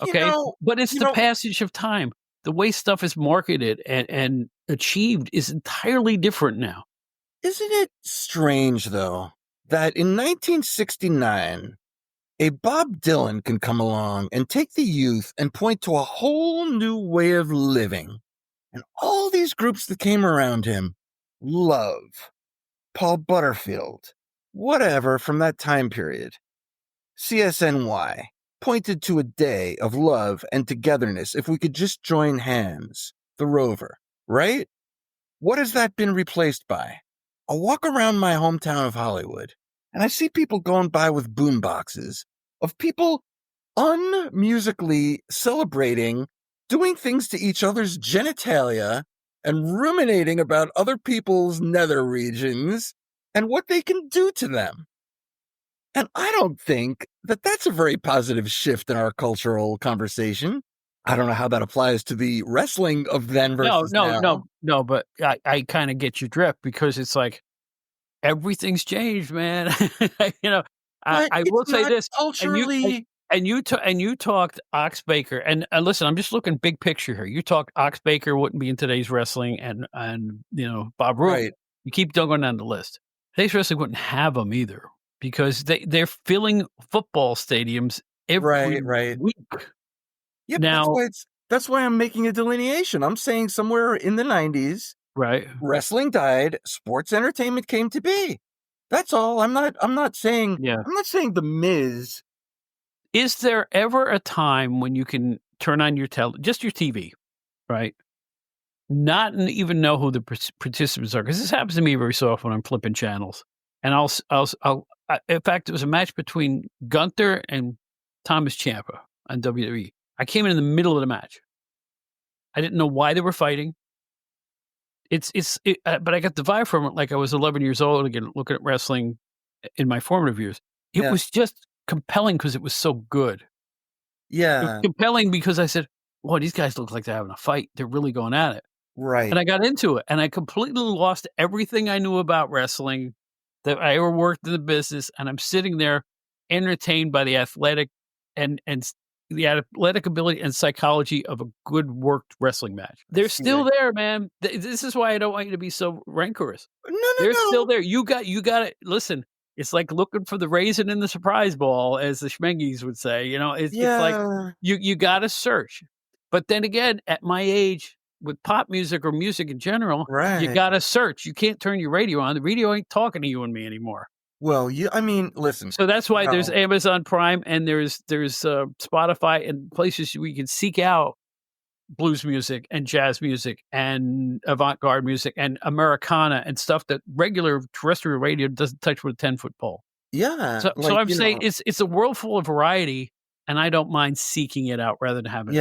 Okay, but it's the passage of time. the way stuff is marketed and achieved is entirely different now. Isn't it strange, though, that in 1969, a Bob Dylan can come along and take the youth and point to a whole new way of living. And all these groups that came around him, Love, Paul Butterfield, whatever from that time period, CSNY, pointed to a day of love and togetherness if we could just join hands, the Rover, right? What has that been replaced by? I walk around my hometown of Hollywood, and I see people going by with boomboxes of people unmusically celebrating, doing things to each other's genitalia, and ruminating about other people's nether regions and what they can do to them. And I don't think that that's a very positive shift in our cultural conversation. I don't know how that applies to the wrestling of then versus now. No, but I kind of get your drift because it's like everything's changed, man. I will say this, culturally. and you talked Ox Baker, and listen, I'm just looking big picture here. You talked Ox Baker wouldn't be in today's wrestling, and Bob Roode. Right. You keep going down the list. Today's wrestling wouldn't have them either because they're filling football stadiums every week. Yeah, now that's why I'm making a delineation. I'm saying somewhere in the 90s, right, wrestling died, sports entertainment came to be. That's all. I'm not saying The Miz. Is there ever a time when you can turn on your just your TV, right? Not even know who the participants are, because this happens to me very so often when I'm flipping channels. And in fact, it was a match between Gunther and Thomas Ciampa on WWE. I came in the middle of the match. I didn't know why they were fighting. But I got the vibe from it like I was 11 years old again, looking at wrestling in my formative years. It was just compelling because it was so good. Yeah. It was compelling because I said, "Boy, these guys look like they're having a fight. They're really going at it." Right. And I got into it, and I completely lost everything I knew about wrestling, that I ever worked in the business, and I'm sitting there entertained by the athletic and the athletic ability and psychology of a good worked wrestling match. They're still there, man. This is why I don't want you to be so rancorous. No. They're still there. You got to listen. It's like looking for the raisin in the surprise ball, as the Schmengies would say. It's like you got to search. But then again, at my age, with pop music or music in general, you got to search. You can't turn your radio on. The radio ain't talking to you and me anymore. Well, listen. So that's why there's Amazon Prime and there's Spotify and places where you can seek out blues music and jazz music and avant-garde music and Americana and stuff that regular terrestrial radio doesn't touch with a 10-foot pole. Yeah. So I'm saying it's a world full of variety, and I don't mind seeking it out rather than having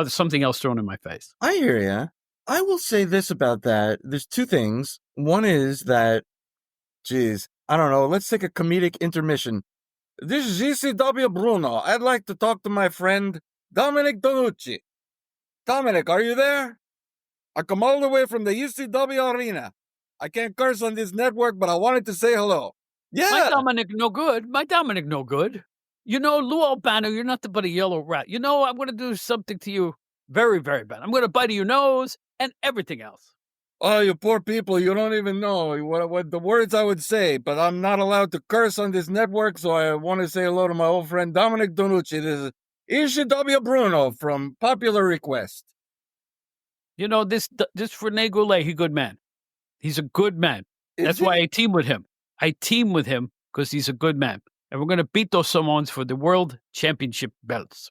something else thrown in my face. I hear you. I will say this about that. There's two things. One is that, I don't know. Let's take a comedic intermission. This is GCW Bruno. I'd like to talk to my friend Dominic Donucci. Dominic, are you there? I come all the way from the ECW arena. I can't curse on this network, but I wanted to say hello. Yeah. My Dominic no good. Lou Albano, you're nothing but a yellow rat. I'm going to do something to you very, very bad. I'm going to bite your nose and everything else. Oh, you poor people. You don't even know what the words I would say, but I'm not allowed to curse on this network, so I want to say hello to my old friend Dominic Donucci. This is ECW Bruno from Popular Request. This Rene Goulet, he's a good man. He's a good man. That's why I team with him. I team with him because he's a good man. And we're going to beat those Samoans for the World Championship belts.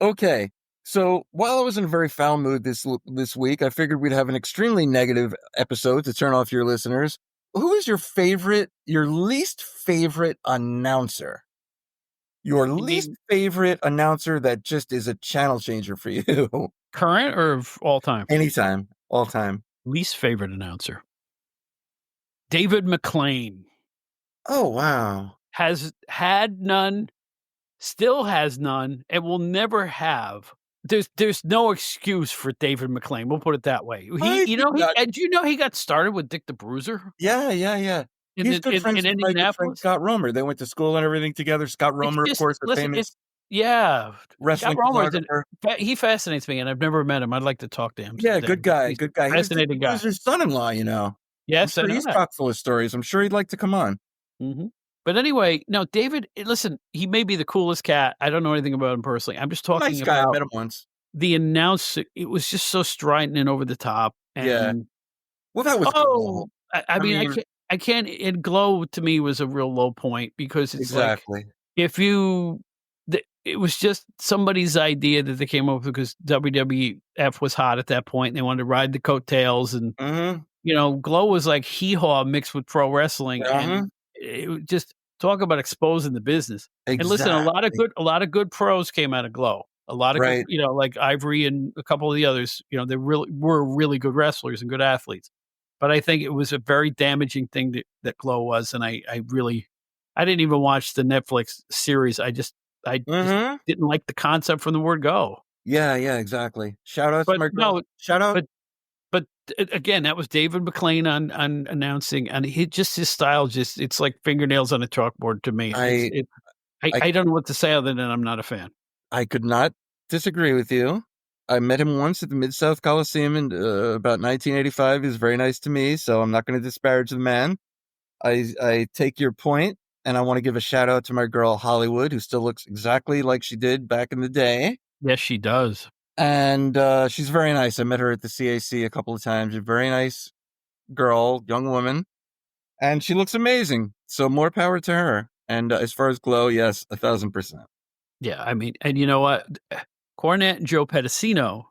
Okay. So while I was in a very foul mood this week, I figured we'd have an extremely negative episode to turn off your listeners. Who is your least favorite announcer? Your least favorite announcer that just is a channel changer for you? Current or of all time? Anytime. All time. Least favorite announcer. David McLean. Oh, wow. Has had none, still has none, and will never have. There's no excuse for David McLean. We'll put it that way. He got started with Dick the Bruiser? Yeah. He's good friends with my good friend Scott Romer. They went to school and everything together. Scott Romer, of course, the famous Yeah. Scott wrestling Romer is photographer. he fascinates me, and I've never met him. I'd like to talk to him Yeah, someday. good guy, He's good guy. a He was the fascinating guy. loser's son-in-law, you know. I'm Yes, I sure know he's that. chock full of stories. I'm sure he'd like to come on. Mhm. But anyway, no, David, listen, he may be the coolest cat. I don't know anything about him personally. I'm just Nice talking guy. I about met him once. the it was just so strident and over the top, Yeah. and Well, that was Glow. oh, I I mean, mean, I can't and Glow to me was a real low point because it's like, exactly. if you it was just somebody's idea that they came up with because WWF was hot at that point, and they wanted to ride the coattails, and, Mhm. Glow was like hee-haw mixed with pro wrestling, Uh-huh. and it was just talk about exposing the business. And listen, Exactly. a lot of good pros came out of Glow. A lot of good, Right. like Ivory and a couple of the others, they really were really good wrestlers and good athletes. But I think it was a very damaging thing that Glow was, and I really I didn't even watch the Netflix series. I just Mhm. didn't like the concept from the word go. Yeah, yeah, exactly. Shout out to But my girl. no, Shout out. but but again, that was David McLean on announcing, and he just his style just it's like fingernails on a chalkboard to me. I I I don't know what to say other than I'm not a fan. I could not disagree with you. I met him once at the Mid-South Coliseum in about 1985. He was very nice to me, so I'm not going to disparage the man. I take your point, and I want to give a shout out to my girl Hollywood, who still looks exactly like she did back in the day. Yes, she does. And she's very nice. I met her at the CAC a couple of times. A very nice girl, young woman, and she looks amazing. So more power to her. And as far as Glow, yes, 1,000%. Yeah, I mean, and you know what? Cornette and Joe Pedicino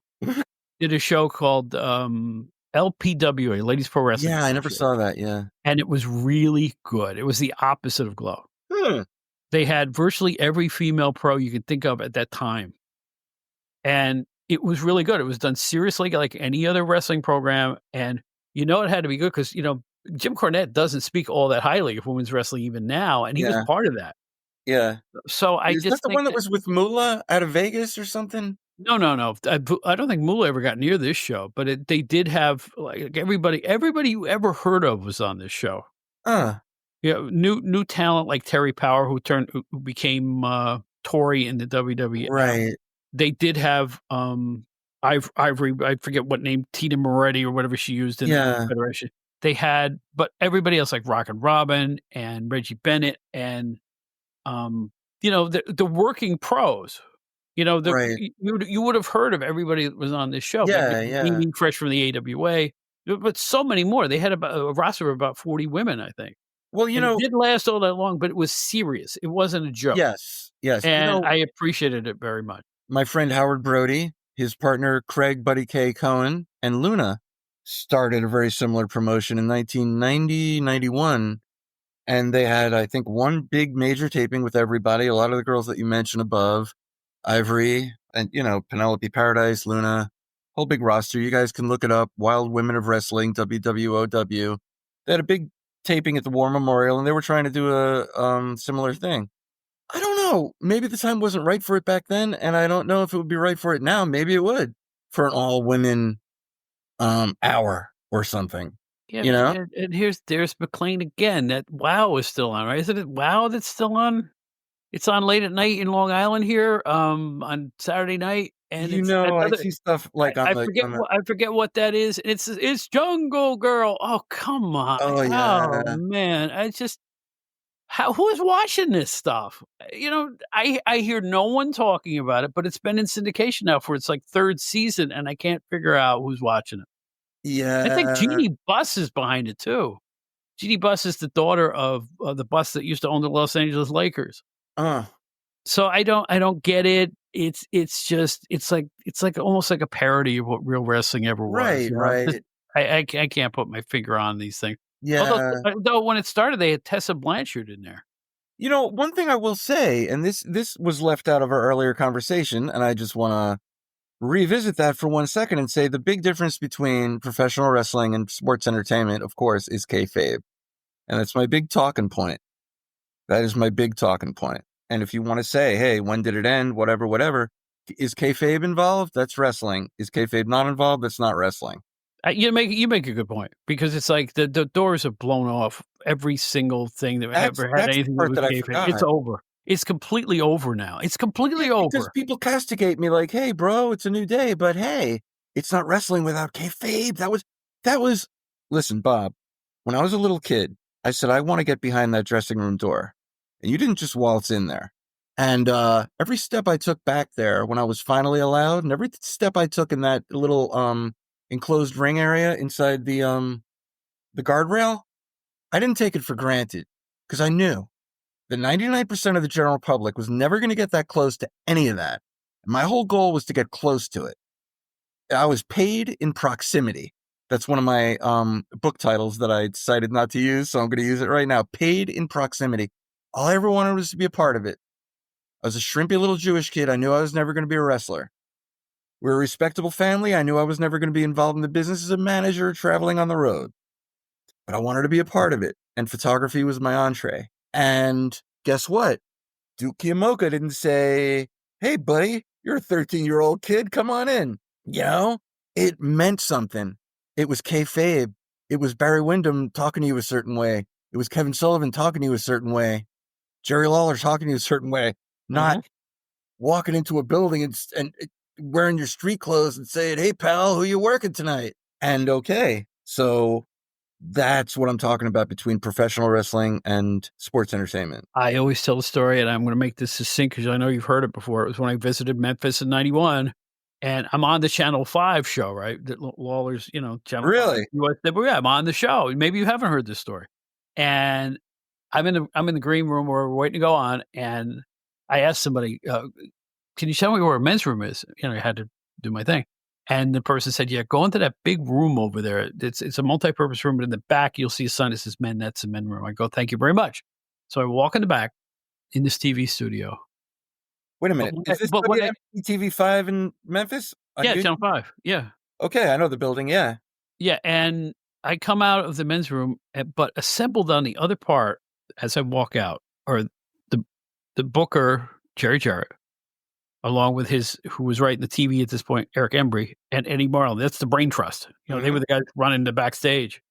did a show called LPWA, Ladies Pro Wrestling Yeah, I never Association, saw that. Yeah. and it was really good. It was the opposite of Glow. Hmm. They had virtually every female pro you could think of at that time, and it was really good. It was done seriously like any other wrestling program, and it had to be good because Jim Cornette doesn't speak all that highly of women's wrestling even now, and he was Yeah. part of that. Yeah. So I Is that just the think one that that was with Moolah out of Vegas or something? no, no, no. I don't think Moolah ever got near this show, but they did have like everybody you ever heard of was on this show. Uh, Yeah, new talent like Terry Power who became Tori in the WWF. right. They did have Ivory, I forget what name, Tina Moretti or whatever she used in the Yeah. Federation. They had, but everybody else like Rock and Robin and Reggie Bennett and the working pros. Right. You would have heard of everybody that was on this show, but Yeah. Yeah. Amy fresh from the AWA, but so many more. They had about a roster of about 40 women, I think. Well, And it didn't last all that long, but it was serious. It wasn't a joke, yes. Yes. and I appreciated it very much. My friend Howard Brody, his partner Craig Buddy K. Cohen, and Luna started a very similar promotion in 1990, 91. And they had, I think, one big major taping with everybody. A lot of the girls that you mentioned above, Ivory, and, Penelope Paradise, Luna, whole big roster. You guys can look it up. Wild Women of Wrestling, WWOW. They had a big taping at the War Memorial, and they were trying to do a similar thing. I don't know. Maybe the time wasn't right for it back then, and I don't know if it would be right for it now. Maybe it would for an all women hour or something. Yeah, You know? and there's McLean again. That WoW is still on, right? Isn't it WoW that's still on? It's on late at night in Long Island here, on Saturday night, and it's that I other see stuff like I forget on the. I forget what that is. It's Jungle Girl. Oh, come on. Oh Oh, yeah, man. Who is watching this stuff? I hear no one talking about it, but it's been in syndication now for its like third season, and I can't figure out who's watching it. I think yeah. Jeannie Buss is behind it too. Jeannie Buss is the daughter of the Buss that used to own the Los Angeles Lakers. Uh, So I don't get it. It's like almost like a parody of what real wrestling ever was. right, right. I can't put my finger on these things. Yeah. Although when it started, they had Tessa Blanchard in there. One thing I will say, and this was left out of our earlier conversation, and I just want to revisit that for 1 second and say the big difference between professional wrestling and sports entertainment, of course, is kayfabe. And that's my big talking point. That is my big talking point. And if you want to say, hey, when did it end? Whatever, whatever. Is kayfabe involved? That's wrestling. Is kayfabe not involved? That's not wrestling. You make a good point because it's like the doors have blown off every single thing that ever had That's the anything to do part with that I kayfabe. It's forgot. over. It's completely over now. It's completely over. Because people castigate me like, hey, bro, it's a new day. But hey, it's not wrestling without kayfabe. That was, listen, Bob, when I was a little kid, I said, I want to get behind that dressing room door. And you didn't just waltz in there. And every step I took back there when I was finally allowed, and every step I took in that little enclosed ring area inside the guardrail, I didn't take it for granted because I knew the 99% of the general public was never going to get that close to any of that. My whole goal was to get close to it. I was paid in proximity. That's one of my book titles that I decided not to use, so I'm going to use it right now. Paid in proximity. All I ever wanted was to be a part of it. I was a shrimpy little Jewish kid. I knew I was never going to be a wrestler. We're a respectable family. I knew I was never going to be involved in the business as a manager or traveling on the road. But I wanted to be a part of it, and photography was my entree. And guess what? Duke Kiyomoka didn't say, hey, buddy, you're a 13-year-old kid. Come on in. You know, it meant something. It was kayfabe. It was Barry Windham talking to you a certain way. It was Kevin Sullivan talking to you a certain way. Jerry Lawler talking to you a certain way. Not walking into a building and wearing your street clothes and saying, hey, pal, who you working tonight? And okay, so that's what I'm talking about between professional wrestling and sports entertainment. I always tell the story, and I'm going to make this succinct because I know you've heard it before. It was when I visited Memphis in '91, and I'm on the Channel 5 show, right? That Lawler's, Channel Really? 5. Yeah, I'm on the show. Maybe you haven't heard this story. And I'm in the green room where we're waiting to go on, and I asked somebody, "Can you tell me where a men's room is?" I had to do my thing. And the person said, yeah, go into that big room over there. It's a multi-purpose room, but in the back, you'll see a sign that says men. That's the men room. I go, thank you very much. So I walk in the back in this TV studio. Wait a minute. Is this TV5 in Memphis? Yeah, Channel 5. Yeah. Okay, I know the building. Yeah. Yeah, and I come out of the men's room, but assembled on the other part as I walk out are the booker, Jerry Jarrett, along with who was writing the TV at this point, Eric Embry, and Eddie Marlin. That's the Brain Trust. They were the guys running the backstage.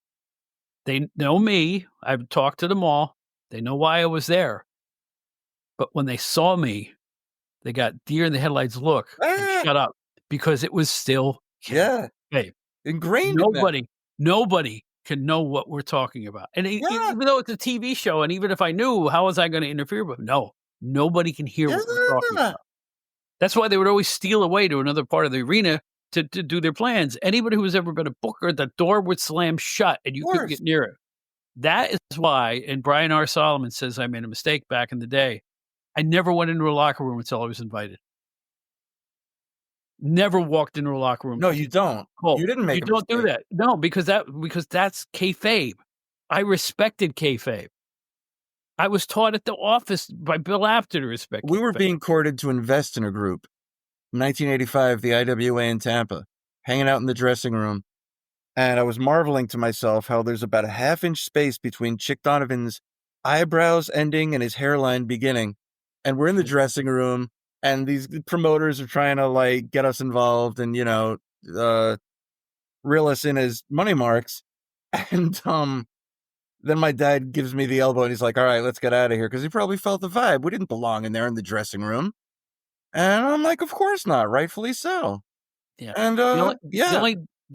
They know me. I've talked to them all. They know why I was there. But when they saw me, they got deer in the headlights look and shut up because it was still ingrained. Nobody can know what we're talking about. And even though it's a TV show, and even if I knew, how was I going to interfere with? No, nobody can hear what we're talking about. That's why they would always steal away to another part of the arena to do their plans. Anybody who has ever been a booker, the door would slam shut and you couldn't get near it. That is why, and Brian R. Solomon says I made a mistake back in the day. I never went into a locker room until I was invited. Never walked into a locker room. No, you don't. You didn't make. You don't do that. No, because that's kayfabe. I respected kayfabe. I was taught at the office by Bill Apter to respect. We were being courted to invest in a group. 1985, the IWA in Tampa, hanging out in the dressing room. And I was marveling to myself how there's about a half-inch space between Chick Donovan's eyebrows ending and his hairline beginning. And we're in the dressing room, and these promoters are trying to get us involved and, reel us in as money marks. And then my dad gives me the elbow and he's like, all right, let's get out of here. Because he probably felt the vibe. We didn't belong in there in the dressing room. And I'm like, of course not. Rightfully so. Yeah. And the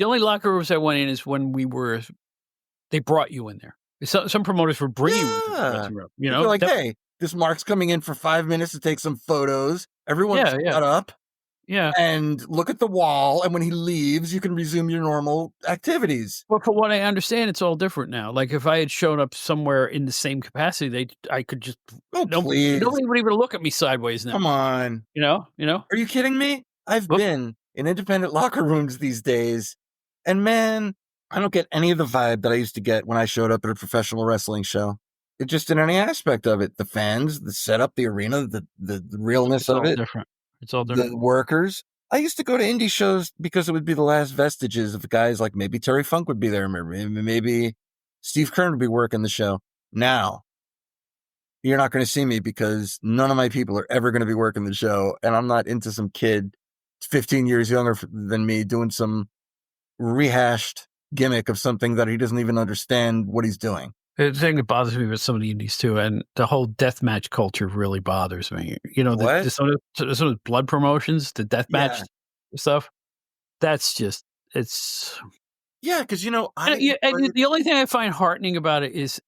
only locker rooms I went in is when they brought you in there. Some promoters were bringing you into the dressing room. You're like, hey, this Mark's coming in for 5 minutes to take some photos. Everyone shut up. Yeah. And look at the wall. And when he leaves, you can resume your normal activities. Well, from what I understand, it's all different now. Like if I had shown up somewhere in the same capacity, I could just nobody would even look at me sideways now. Come on. You know? Are you kidding me? I've been in independent locker rooms these days. And man, I don't get any of the vibe that I used to get when I showed up at a professional wrestling show. It just in any aspect of it. The fans, the setup, the arena, the realness of it. Different. It's all different. The workers. I used to go to indie shows because it would be the last vestiges of guys like maybe Terry Funk would be there. Maybe Steve Kern would be working the show. Now, you're not going to see me because none of my people are ever going to be working the show. And I'm not into some kid 15 years younger than me doing some rehashed gimmick of something that he doesn't even understand what he's doing. The thing that bothers me with some of the indies too, and the whole deathmatch culture really bothers me. What? Some of the blood promotions, the deathmatch Yeah. stuff. That's just it's. Yeah, because And the only thing I find heartening about it is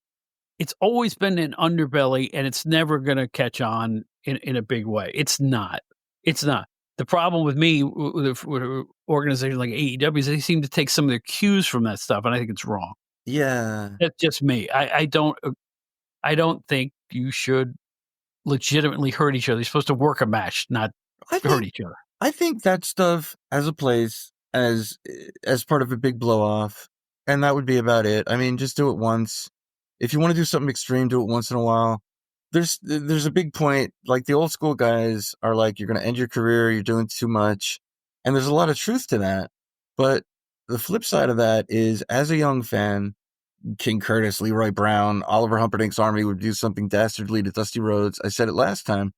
it's always been an underbelly, and it's never going to catch on in a big way. It's not. It's not. The problem with me with an organization like AEW is they seem to take some of their cues from that stuff, and I think it's wrong. Yeah. That's just me. I don't think you should legitimately hurt each other. You're supposed to work a match, not I hurt think each other. I think that stuff has a place as part of a big blow off, and that would be about it. I mean, just do it once. If you want to do something extreme, do it once in a while. There's a big point. Like the old school guys are like, you're going to end your career. You're doing too much, and there's a lot of truth to that. But the flip side of that is, as a young fan, King Curtis, Leroy Brown, Oliver Humperdinck's Army would do something dastardly to Dusty Rhodes. I said it last time.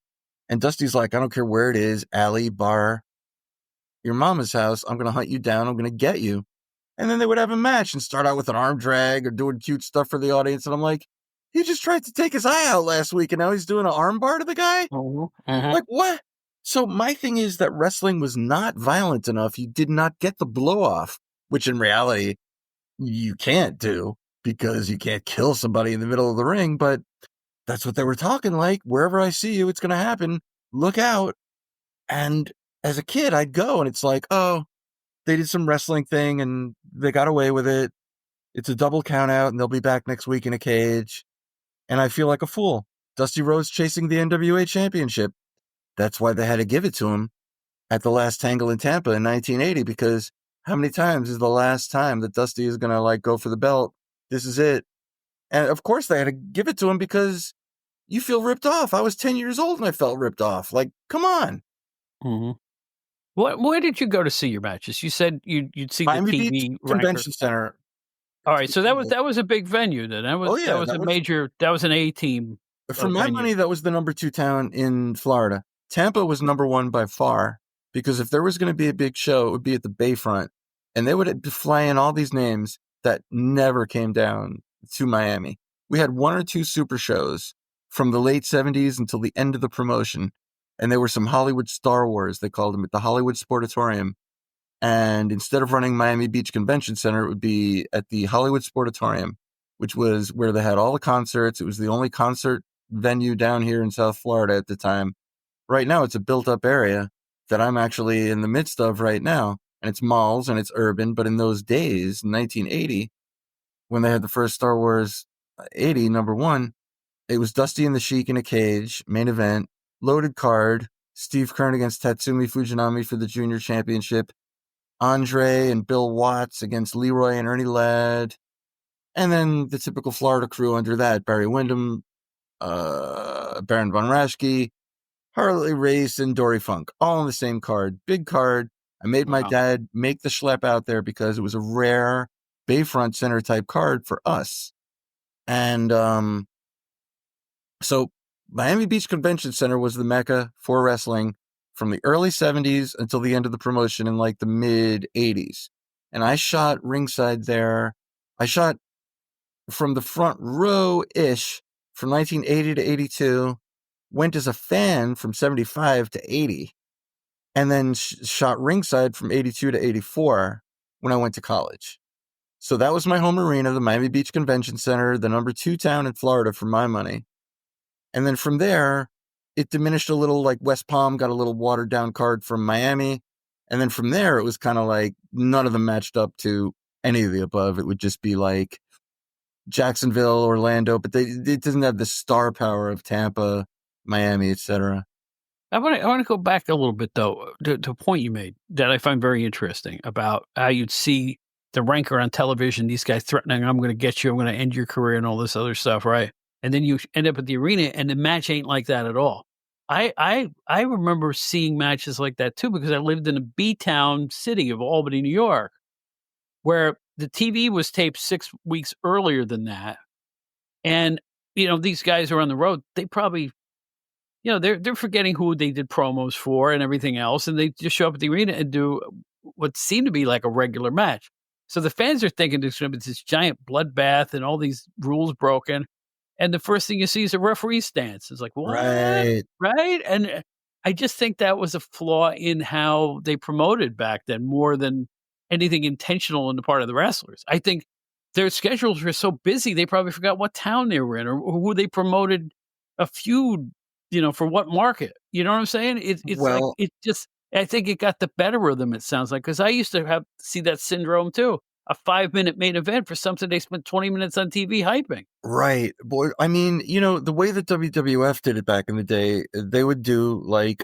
And Dusty's like, I don't care where it is, alley, bar, your mama's house. I'm going to hunt you down. I'm going to get you. And then they would have a match and start out with an arm drag or doing cute stuff for the audience. And I'm like, he just tried to take his eye out last week and now he's doing an arm bar to the guy? Like, what? So my thing is that wrestling was not violent enough. You did not get the blow off, which in reality, you can't do because you can't kill somebody in the middle of the ring. But that's what they were talking like. Wherever I see you, it's going to happen. Look out. And as a kid, I'd go and it's like, oh, they did some wrestling thing and they got away with it. It's a double count out and they'll be back next week in a cage. And I feel like a fool. Dusty Rhodes chasing the NWA championship. That's why they had to give it to him at the last Tangle in Tampa in 1980, because how many times is the last time that Dusty is going to like go for the belt? This is it. And of course they had to give it to him because you feel ripped off. I was 10 years old and I felt ripped off. Like, come on. Mm-hmm. Where did you go to see your matches? You said you'd see Miami the Beach TV Convention Center. All right, so that was a big venue then. That was that was an A team. For my venue. money, that was the number 2 town in Florida. Tampa was number 1 by far, because if there was going to be a big show, it would be at the Bayfront, and they would fly in all these names that never came down to Miami. We had 1 or 2 super shows from the late 70s until the end of the promotion, and they were some Hollywood Star Wars, they called them, at the Hollywood Sportatorium. And instead of running Miami Beach Convention Center, it would be at the Hollywood Sportatorium, which was where they had all the concerts. It was the only concert venue down here in South Florida at the time. Right now, it's a built-up area that I'm actually in the midst of right now, and it's malls and it's urban. But in those days, 1980, when they had the first Star Wars 80, number 1, it was Dusty and the Sheik in a cage, main event, loaded card, Steve Kern against Tatsumi Fujinami for the junior championship, Andre and Bill Watts against Leroy and Ernie Ladd, and then the typical Florida crew under that, Barry Windham, Baron Von Raschke, Harley Race, and Dory Funk, all on the same card. Big card. I made my dad make the schlep out there because it was a rare Bayfront Center type card for us. And so Miami Beach Convention Center was the mecca for wrestling from the early 70s until the end of the promotion in like the mid 80s. And I shot ringside there. I shot from the front row-ish from 1980 to 82, went as a fan from 75 to 80, and then shot ringside from 82 to 84 when I went to college. So that was my home arena, the Miami Beach Convention Center, the number 2 town in Florida for my money. And then from there, it diminished a little, like West Palm got a little watered down card from Miami. And then from there, it was kind of like none of them matched up to any of the above. It would just be like Jacksonville, Orlando, but it doesn't have the star power of Tampa, Miami, etc. I want to go back a little bit though to a point you made that I find very interesting about how you'd see the ranker on television, these guys threatening, "I'm going to get you, I'm going to end your career," and all this other stuff, right? And then you end up at the arena, and the match ain't like that at all. I remember seeing matches like that too because I lived in a B-town city of Albany, New York, where the TV was taped 6 weeks earlier than that, and these guys are on the road. They probably they're forgetting who they did promos for and everything else, and they just show up at the arena and do what seemed to be like a regular match. So the fans are thinking there's going to be this giant bloodbath and all these rules broken. And the first thing you see is a referee stance. It's like, what? Right. Right? And I just think that was a flaw in how they promoted back then more than anything intentional on the part of the wrestlers. I think their schedules were so busy, they probably forgot what town they were in or who they promoted a feud, for what market. You know what I'm saying? It's like, Well, it just, I think it got the better of them, it sounds like, because I used to see that syndrome too. A 5-minute main event for something they spent 20 minutes on TV hyping. right. Boy, I mean, the way that WWF did it back in the day, they would do like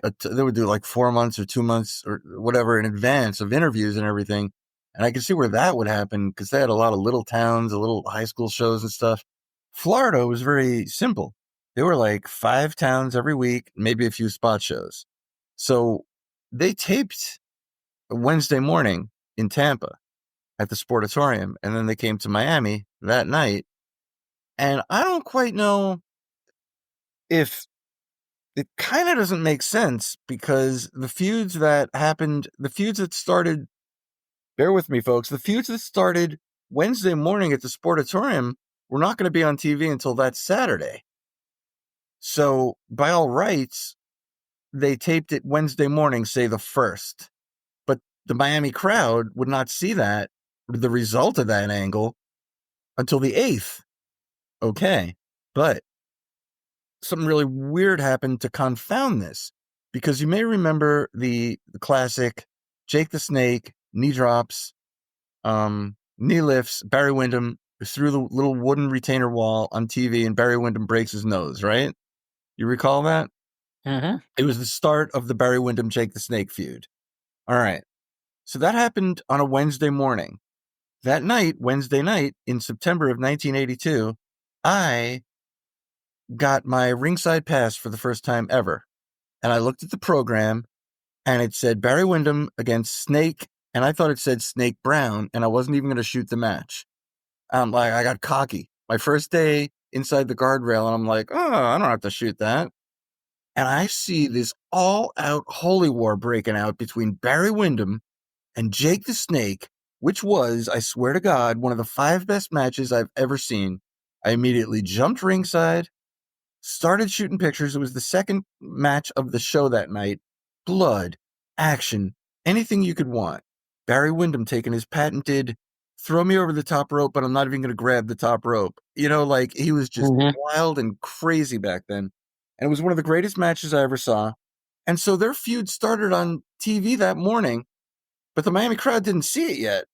4 months or 2 months or whatever in advance of interviews and everything. And I can see where that would happen because they had a lot of little towns, a little high school shows and stuff. Florida was very simple. They were like 5 towns every week, maybe a few spot shows. So they taped Wednesday morning in Tampa at the Sportatorium, and then they came to Miami that night. And I don't quite know if it kind of doesn't make sense because the feuds that started, bear with me, folks, the feuds that started Wednesday morning at the Sportatorium were not going to be on TV until that Saturday. So, by all rights, they taped it Wednesday morning, say the 1st. But the Miami crowd would not see that, the result of that angle, until the 8th. Okay. But something really weird happened to confound this, because you may remember the classic Jake the Snake, knee drops, knee lifts, Barry Windham through the little wooden retainer wall on TV, and Barry Windham breaks his nose, right? You recall that? Mm-hmm. It was the start of the Barry Windham Jake the Snake feud. All right. So that happened on a Wednesday morning. That night, Wednesday night in September of 1982, I got my ringside pass for the first time ever. And I looked at the program and it said Barry Windham against Snake. And I thought it said Snake Brown, and I wasn't even going to shoot the match. I'm like, I got cocky. My first day inside the guardrail, and I'm like, oh, I don't have to shoot that. And I see this all-out holy war breaking out between Barry Windham and Jake the Snake, which was, I swear to God, one of the 5 best matches I've ever seen. I immediately jumped ringside, started shooting pictures. It was the second match of the show that night. Blood, action, anything you could want. Barry Windham taking his patented throw me over the top rope, but I'm not even going to grab the top rope. Like he was just wild and crazy back then. And it was one of the greatest matches I ever saw. And so their feud started on TV that morning, but the Miami crowd didn't see it yet.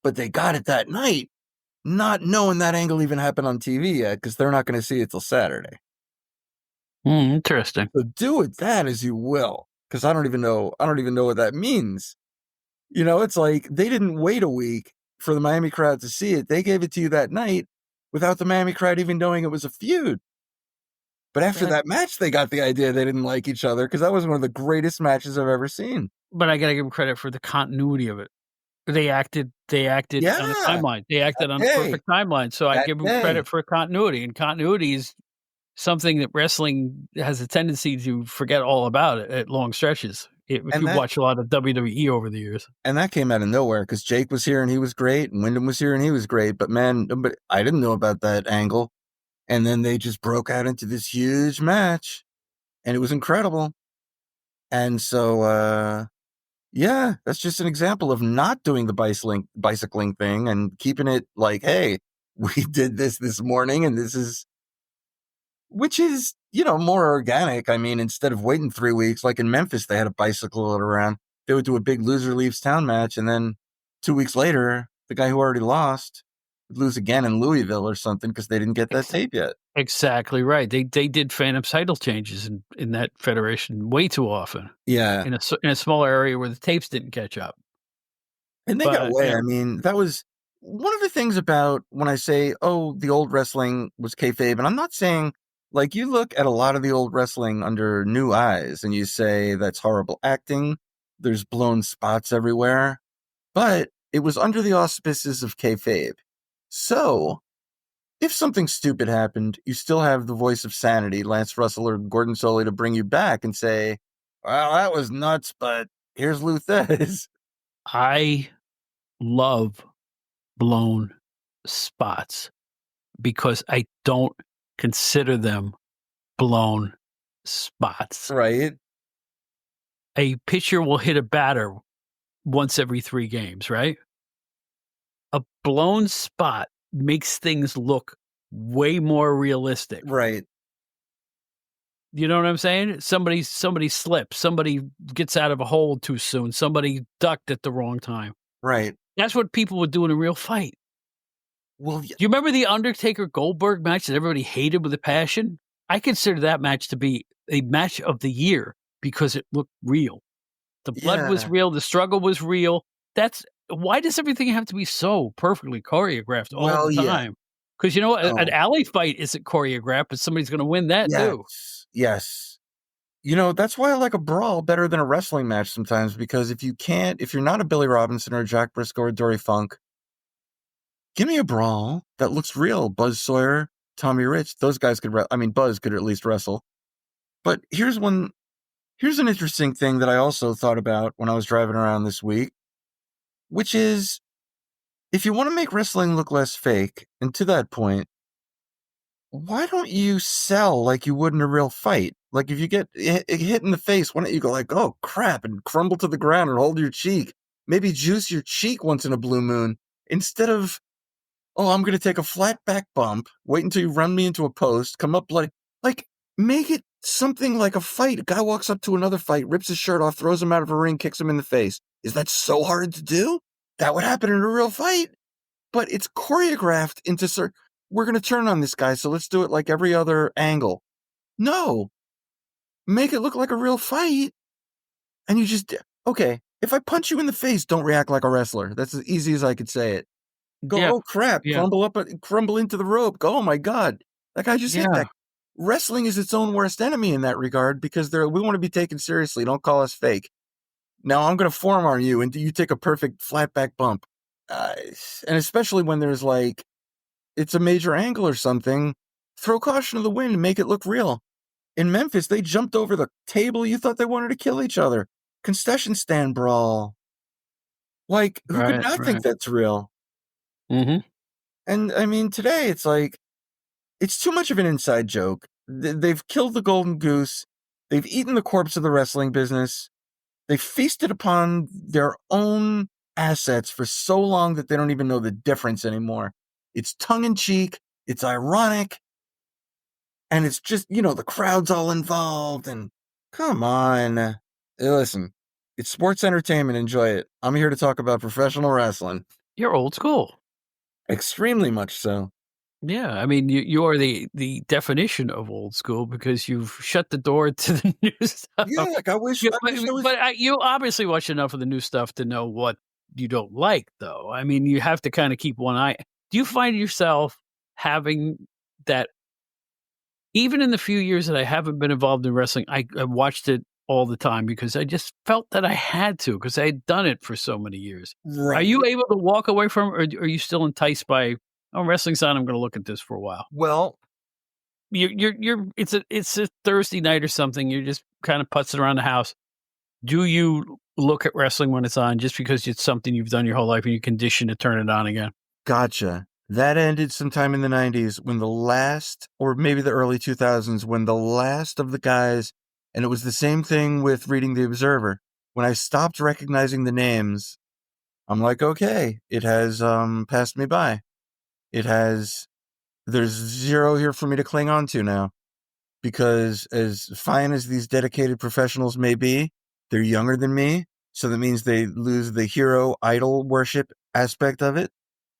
But they got it that night, not knowing that angle even happened on TV yet, because they're not going to see it till Saturday. Interesting. So do with that as you will, because I don't even know what that means. It's like they didn't wait a week for the Miami crowd to see it. They gave it to you that night without the Miami crowd even knowing it was a feud. But after that match, they got the idea they didn't like each other, because that was one of the greatest matches I've ever seen. But I got to give them credit for the continuity of it. They acted on a timeline. They acted on a perfect timeline. So I give them credit for continuity. And continuity is something that wrestling has a tendency to forget all about it at long stretches. If you watch a lot of WWE over the years. And that came out of nowhere, because Jake was here and he was great, and Wyndham was here and he was great. But man, I didn't know about that angle. And then they just broke out into this huge match, and it was incredible. And so, yeah, that's just an example of not doing the bicycling thing and keeping it like, hey, we did this morning, and which is, more organic. I mean, instead of waiting 3 weeks, like in Memphis, they had a bicycle around. They would do a big loser leaves town match, and then 2 weeks later, the guy who already lost would lose again in Louisville or something, because they didn't get that tape yet. Exactly right. They did phantom title changes in that federation way too often. Yeah. In a smaller area where the tapes didn't catch up. And they got away. I mean, that was one of the things about when I say, oh, the old wrestling was kayfabe. And I'm not saying, like, you look at a lot of the old wrestling under new eyes and you say that's horrible acting. There's blown spots everywhere. But it was under the auspices of kayfabe. So if something stupid happened, you still have the voice of sanity, Lance Russell or Gordon Soley, to bring you back and say, well, that was nuts, but here's Lou Thez. I love blown spots because I don't consider them blown spots. Right. A pitcher will hit a batter once every 3 games, right? A blown spot makes things look way more realistic. Right. You know what I'm saying? Somebody slips, somebody gets out of a hole too soon, somebody ducked at the wrong time. Right. That's what people would do in a real fight. Well, Do you remember the Undertaker-Goldberg match that everybody hated with a passion? I consider that match to be a match of the year because it looked real. The blood was yeah. real, the struggle was real. That's why does everything have to be so perfectly choreographed all Well, the yeah. time? Because you know what? An No. alley fight isn't choreographed, but somebody's gonna win that too. Yes. Yes. You know, that's why I like a brawl better than a wrestling match sometimes, because if you're not a Billy Robinson or a Jack Briscoe or Dory Funk, give me a brawl that looks real. Buzz Sawyer, Tommy Rich, those guys could, Buzz could at least wrestle. But here's an interesting thing that I also thought about when I was driving around this week, which is if you want to make wrestling look less fake, and to that point, why don't you sell like you would in a real fight? Like if you get hit in the face, why don't you go like, oh crap, and crumble to the ground and hold your cheek? Maybe juice your cheek once in a blue moon instead of, oh, I'm going to take a flat back bump, wait until you run me into a post, come up bloody. Like, make it something like a fight. A guy walks up to another fight, rips his shirt off, throws him out of a ring, kicks him in the face. Is that so hard to do? That would happen in a real fight. But it's choreographed into we're going to turn on this guy, so let's do it like every other angle. No. Make it look like a real fight. And you just, okay, if I punch you in the face, don't react like a wrestler. That's as easy as I could say it. Go, Yeah, oh crap, yeah, crumble into the rope. Go, oh my God. That guy just hit yeah. that. Wrestling is its own worst enemy in that regard because we want to be taken seriously. Don't call us fake. Now I'm going to forearm you and you take a perfect flat back bump. And especially when there's like, it's a major angle or something, throw caution to the wind and make it look real. In Memphis, they jumped over the table. You thought they wanted to kill each other. Concession stand brawl. Like, who could Right, not think right. that's real? Mhm. And I mean, today it's like, it's too much of an inside joke. They've killed the golden goose. They've eaten the corpse of the wrestling business. They've feasted upon their own assets for so long that they don't even know the difference anymore. It's tongue in cheek. It's ironic. And it's just, the crowd's all involved. And come on. Hey, listen, it's sports entertainment. Enjoy it. I'm here to talk about professional wrestling. You're old school. Extremely much so. Yeah, I mean, you are the definition of old school because you've shut the door to the new stuff. Yeah, like I wish I was. You obviously watch enough of the new stuff to know what you don't like, though. I mean, you have to kind of keep one eye. Do you find yourself having that even in the few years that I haven't been involved in wrestling, I watched it all the time because I just felt that I had to because I had done it for so many years. Are Right. you able to walk away from it, or are you still enticed by, "Oh, wrestling's on, I'm gonna look at this for a while"? Well, You're it's a Thursday night or something, you're just kinda putzing around the house. Do you look at wrestling when it's on just because it's something you've done your whole life and you condition to turn it on again? gotcha. That ended sometime in the 90s when the last, or maybe the early 2000s, when the last of the guys, and it was the same thing with reading The Observer. When I stopped recognizing the names, I'm like, okay, it has passed me by. There's zero here for me to cling on to now. Because as fine as these dedicated professionals may be, they're younger than me. So that means they lose the hero idol worship aspect of it.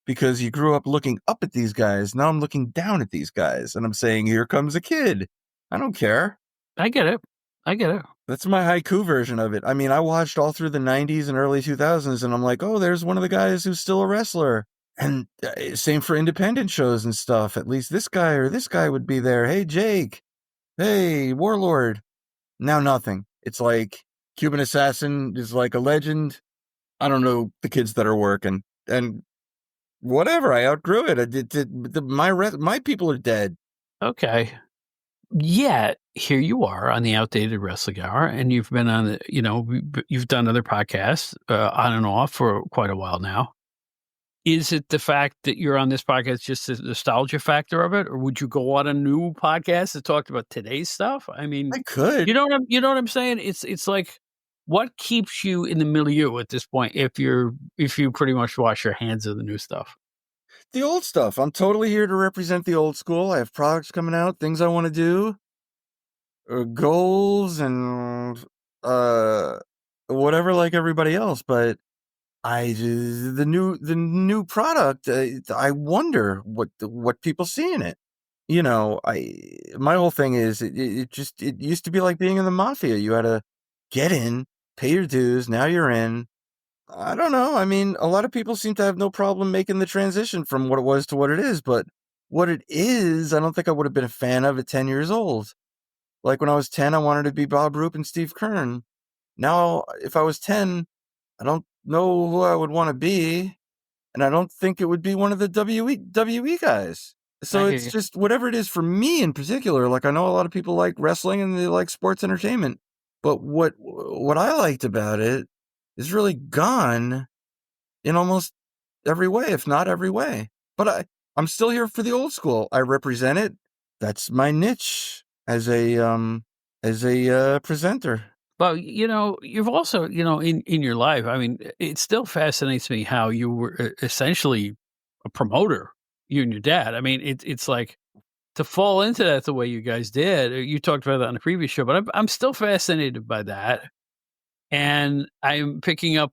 Because you grew up looking up at these guys. Now I'm looking down at these guys. And I'm saying, here comes a kid. I don't care. I get it. I get it. That's my haiku version of it. I mean, I watched all through the 90s and early 2000s, and I'm like, oh, there's one of the guys who's still a wrestler. And same for independent shows and stuff. At least this guy or this guy would be there. Hey, Jake. Hey, Warlord. Now nothing. It's like Cuban Assassin is like a legend. I don't know the kids that are working. And whatever, I outgrew it. My people are dead. Okay. Yet, here you are on the Outdated Wrestling Hour, and you've been on the you've done other podcasts, on and off for quite a while now. Is it the fact that you're on this podcast, just the nostalgia factor of it, or would you go on a new podcast that talked about today's stuff? I mean, I could. you know what I'm saying? It's like, what keeps you in the milieu at this point if you pretty much wash your hands of the new stuff? The old stuff. I'm totally here to represent the old school. I have products coming out, things I want to do, goals, and uh, whatever, like everybody else. But the new product. I wonder what people see in it. My whole thing is it used to be like being in the mafia. You had to get in, pay your dues. Now you're in. I don't know. I mean, a lot of people seem to have no problem making the transition from what it was to what it is, but what it is, I don't think I would have been a fan of at 10 years old. Like when I was 10, I wanted to be Bob Roop and Steve Kern. Now, if I was 10, I don't know who I would want to be, and I don't think it would be one of the WWE guys. I So hear it's you. just whatever it is for me in particular. Like I know a lot of people like wrestling and they like sports entertainment, but what I liked about it is really gone in almost every way, if not every way. But I'm still here for the old school. I represent it. That's my niche as a presenter. But, you've also, in your life, I mean, it still fascinates me how you were essentially a promoter, you and your dad. I mean, it's like to fall into that the way you guys did. You talked about that on the previous show, but I'm still fascinated by that. And I'm picking up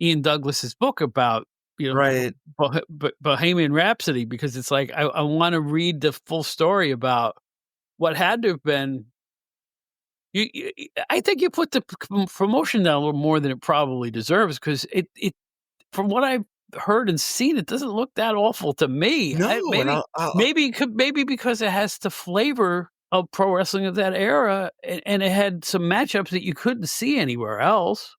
Ian Douglas's book about, Right. Bohemian Rhapsody, because it's like I want to read the full story about what had to have been. I think you put the promotion down a little more than it probably deserves, because it from what I've heard and seen, it doesn't look that awful to me. No, and Maybe because it has the flavor of pro wrestling of that era, and it had some matchups that you couldn't see anywhere else.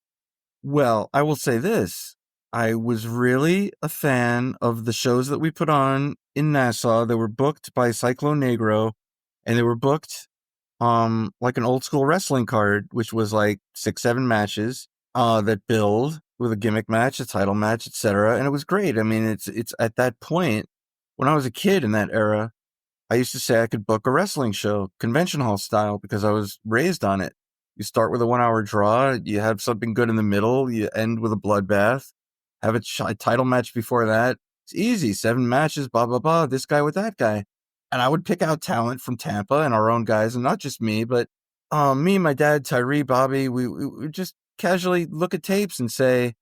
well, I will say this. I was really a fan of the shows that we put on in Nassau. They were booked by Cyclone Negro, and they were booked like an old school wrestling card, which was like 6, 7 matches that build with a gimmick match, a title match, etc. And it was great. I mean, it's at that point when I was a kid in that era, I used to say I could book a wrestling show, convention hall style, because I was raised on it. You start with a 1 hour draw, you have something good in the middle, you end with a bloodbath, have a title match before that. It's easy, 7 matches, blah, blah, blah, this guy with that guy. And I would pick out talent from Tampa and our own guys, and not just me, but me, my dad, Tyree, Bobby, we would just casually look at tapes and say,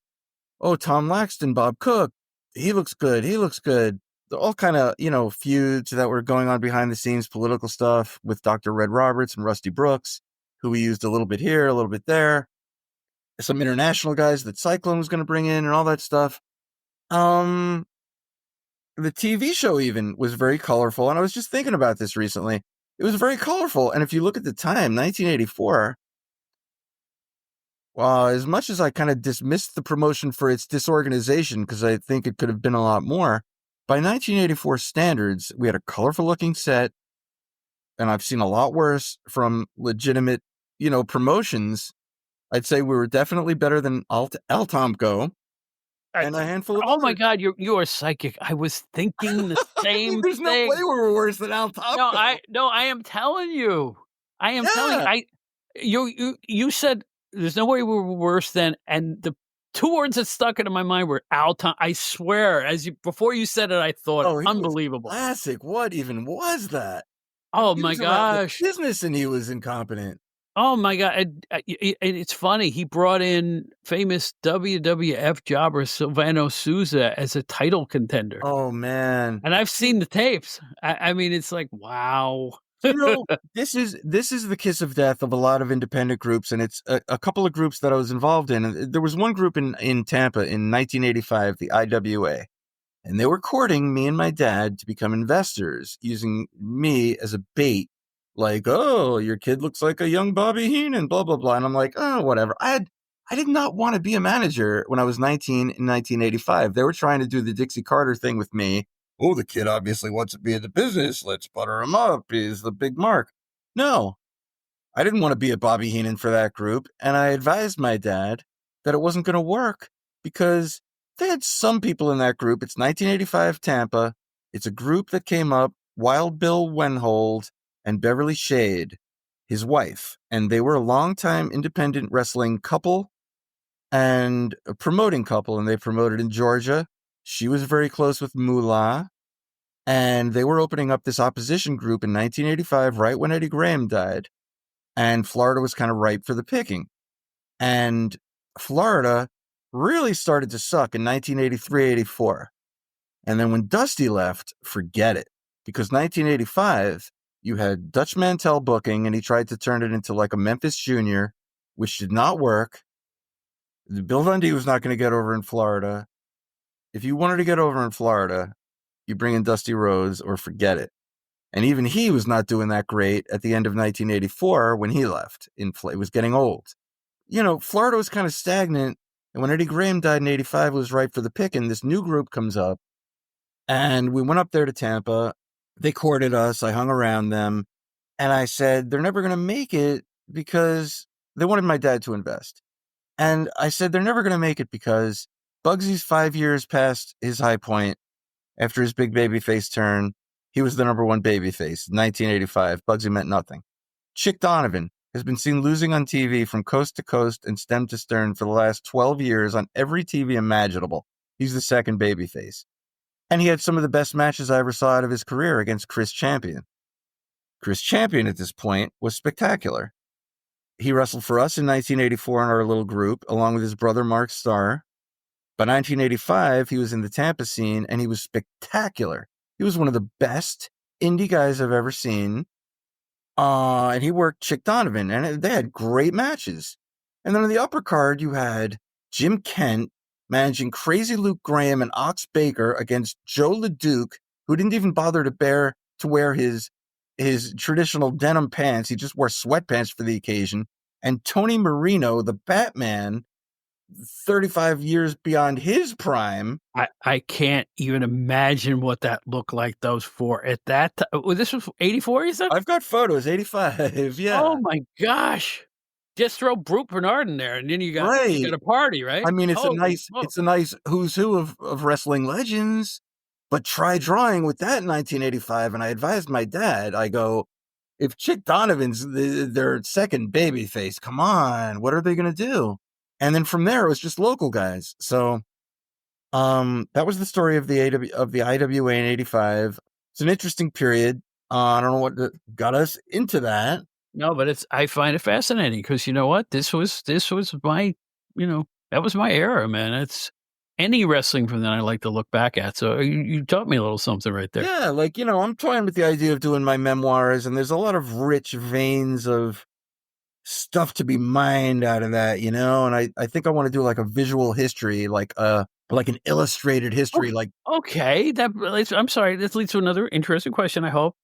oh, Tom Laxton, Bob Cook, he looks good. He looks good. They're all kind of, feuds that were going on behind the scenes, political stuff with Dr. Red Roberts and Rusty Brooks, who we used a little bit here, a little bit there. Some international guys that Cyclone was going to bring in and all that stuff. The TV show even was very colorful. And I was just thinking about this recently. It was very colorful. And if you look at the time, 1984, as much as I kind of dismissed the promotion for its disorganization, because I think it could have been a lot more, by 1984 standards, we had a colorful looking set, and I've seen a lot worse from legitimate, promotions. I'd say we were definitely better than Altomco and a handful of Oh my others. God, you are psychic. I was thinking the I mean, same there's no thing. way we were worse than Altomco. No, I am telling you. I am telling Yeah. you said there's no way we were worse than, and the 2 words that stuck into my mind were Alton. I swear, before you said it, I thought Oh, he was unbelievable. classic. What even was that? Oh He my was around the gosh. business and he was incompetent. Oh my God. And it's funny. He brought in famous WWF jobber Silvano Souza as a title contender. Oh, man. And I've seen the tapes. I mean, it's like, wow. This is the kiss of death of a lot of independent groups, and it's a couple of groups that I was involved in. And there was one group in Tampa in 1985, the IWA, and they were courting me and my dad to become investors, using me as a bait. Like, oh, your kid looks like a young Bobby Heenan, blah blah blah. And I'm like, oh, whatever. I did not want to be a manager when I was 19 in 1985. They were trying to do the Dixie Carter thing with me. Oh, the kid obviously wants to be in the business. Let's butter him up. He's the big mark. No, I didn't want to be a Bobby Heenan for that group. And I advised my dad that it wasn't going to work because they had some people in that group. It's 1985 Tampa. It's a group that came up, Wild Bill Wenhold and Beverly Shade, his wife. And they were a longtime independent wrestling couple and a promoting couple, and they promoted in Georgia. She was very close with Moolah. And they were opening up this opposition group in 1985, right when Eddie Graham died. And Florida was kind of ripe for the picking. And Florida really started to suck in 1983-84. And then when Dusty left, forget it. Because 1985, you had Dutch Mantell booking, and he tried to turn it into like a Memphis Junior, which did not work. Bill Dundee was not going to get over in Florida. If you wanted to get over in Florida, you bring in Dusty Rhodes or forget it. And even he was not doing that great at the end of 1984 when he left. It was getting old. You know, Florida was kind of stagnant. And when Eddie Graham died in 85, it was ripe for the picking. This new group comes up. And we went up there to Tampa. They courted us. I hung around them. And I said, they're never going to make it because they wanted my dad to invest. And I said, they're never going to make it because Bugsy's 5 years past his high point. After his big babyface turn, he was the number one babyface. 1985, Bugsy meant nothing. Chick Donovan has been seen losing on TV from coast to coast and stem to stern for the last 12 years on every TV imaginable. He's the second babyface. And he had some of the best matches I ever saw out of his career against Chris Champion. Chris Champion at this point was spectacular. He wrestled for us in 1984 in our little group, along with his brother Mark Starr. By 1985, he was in the Tampa scene, and he was spectacular. He was one of the best indie guys I've ever seen. And he worked Chick Donovan, and they had great matches. And then on the upper card, you had Jim Kent managing Crazy Luke Graham and Ox Baker against Joe LeDuc, who didn't even bother to wear his traditional denim pants. He just wore sweatpants for the occasion. And Tony Marino, the Batman, 35 years beyond his prime. I can't even imagine what that looked like, those four at that time. Well, this was 84, you said? I've got photos, 85, yeah. Oh my gosh. Just throw Brute Bernard in there, and then you got a party, right? I mean, it's a nice who's who of wrestling legends. But try drawing with that in 1985, and I advised my dad, I go, if Chick Donovan's their second babyface, come on, what are they going to do? And then from there, it was just local guys. So that was the story of the IWA in 85. It's an interesting period. I don't know what got us into that. No, but I find it fascinating because you know what? This was my, that was my era, man. It's any wrestling from then I like to look back at. So you taught me a little something right there. Yeah, like, I'm toying with the idea of doing my memoirs, and there's a lot of rich veins of stuff to be mined out of that, and I think I want to do like a visual history, like an illustrated history. Okay, I'm sorry, this leads to another interesting question, I hope.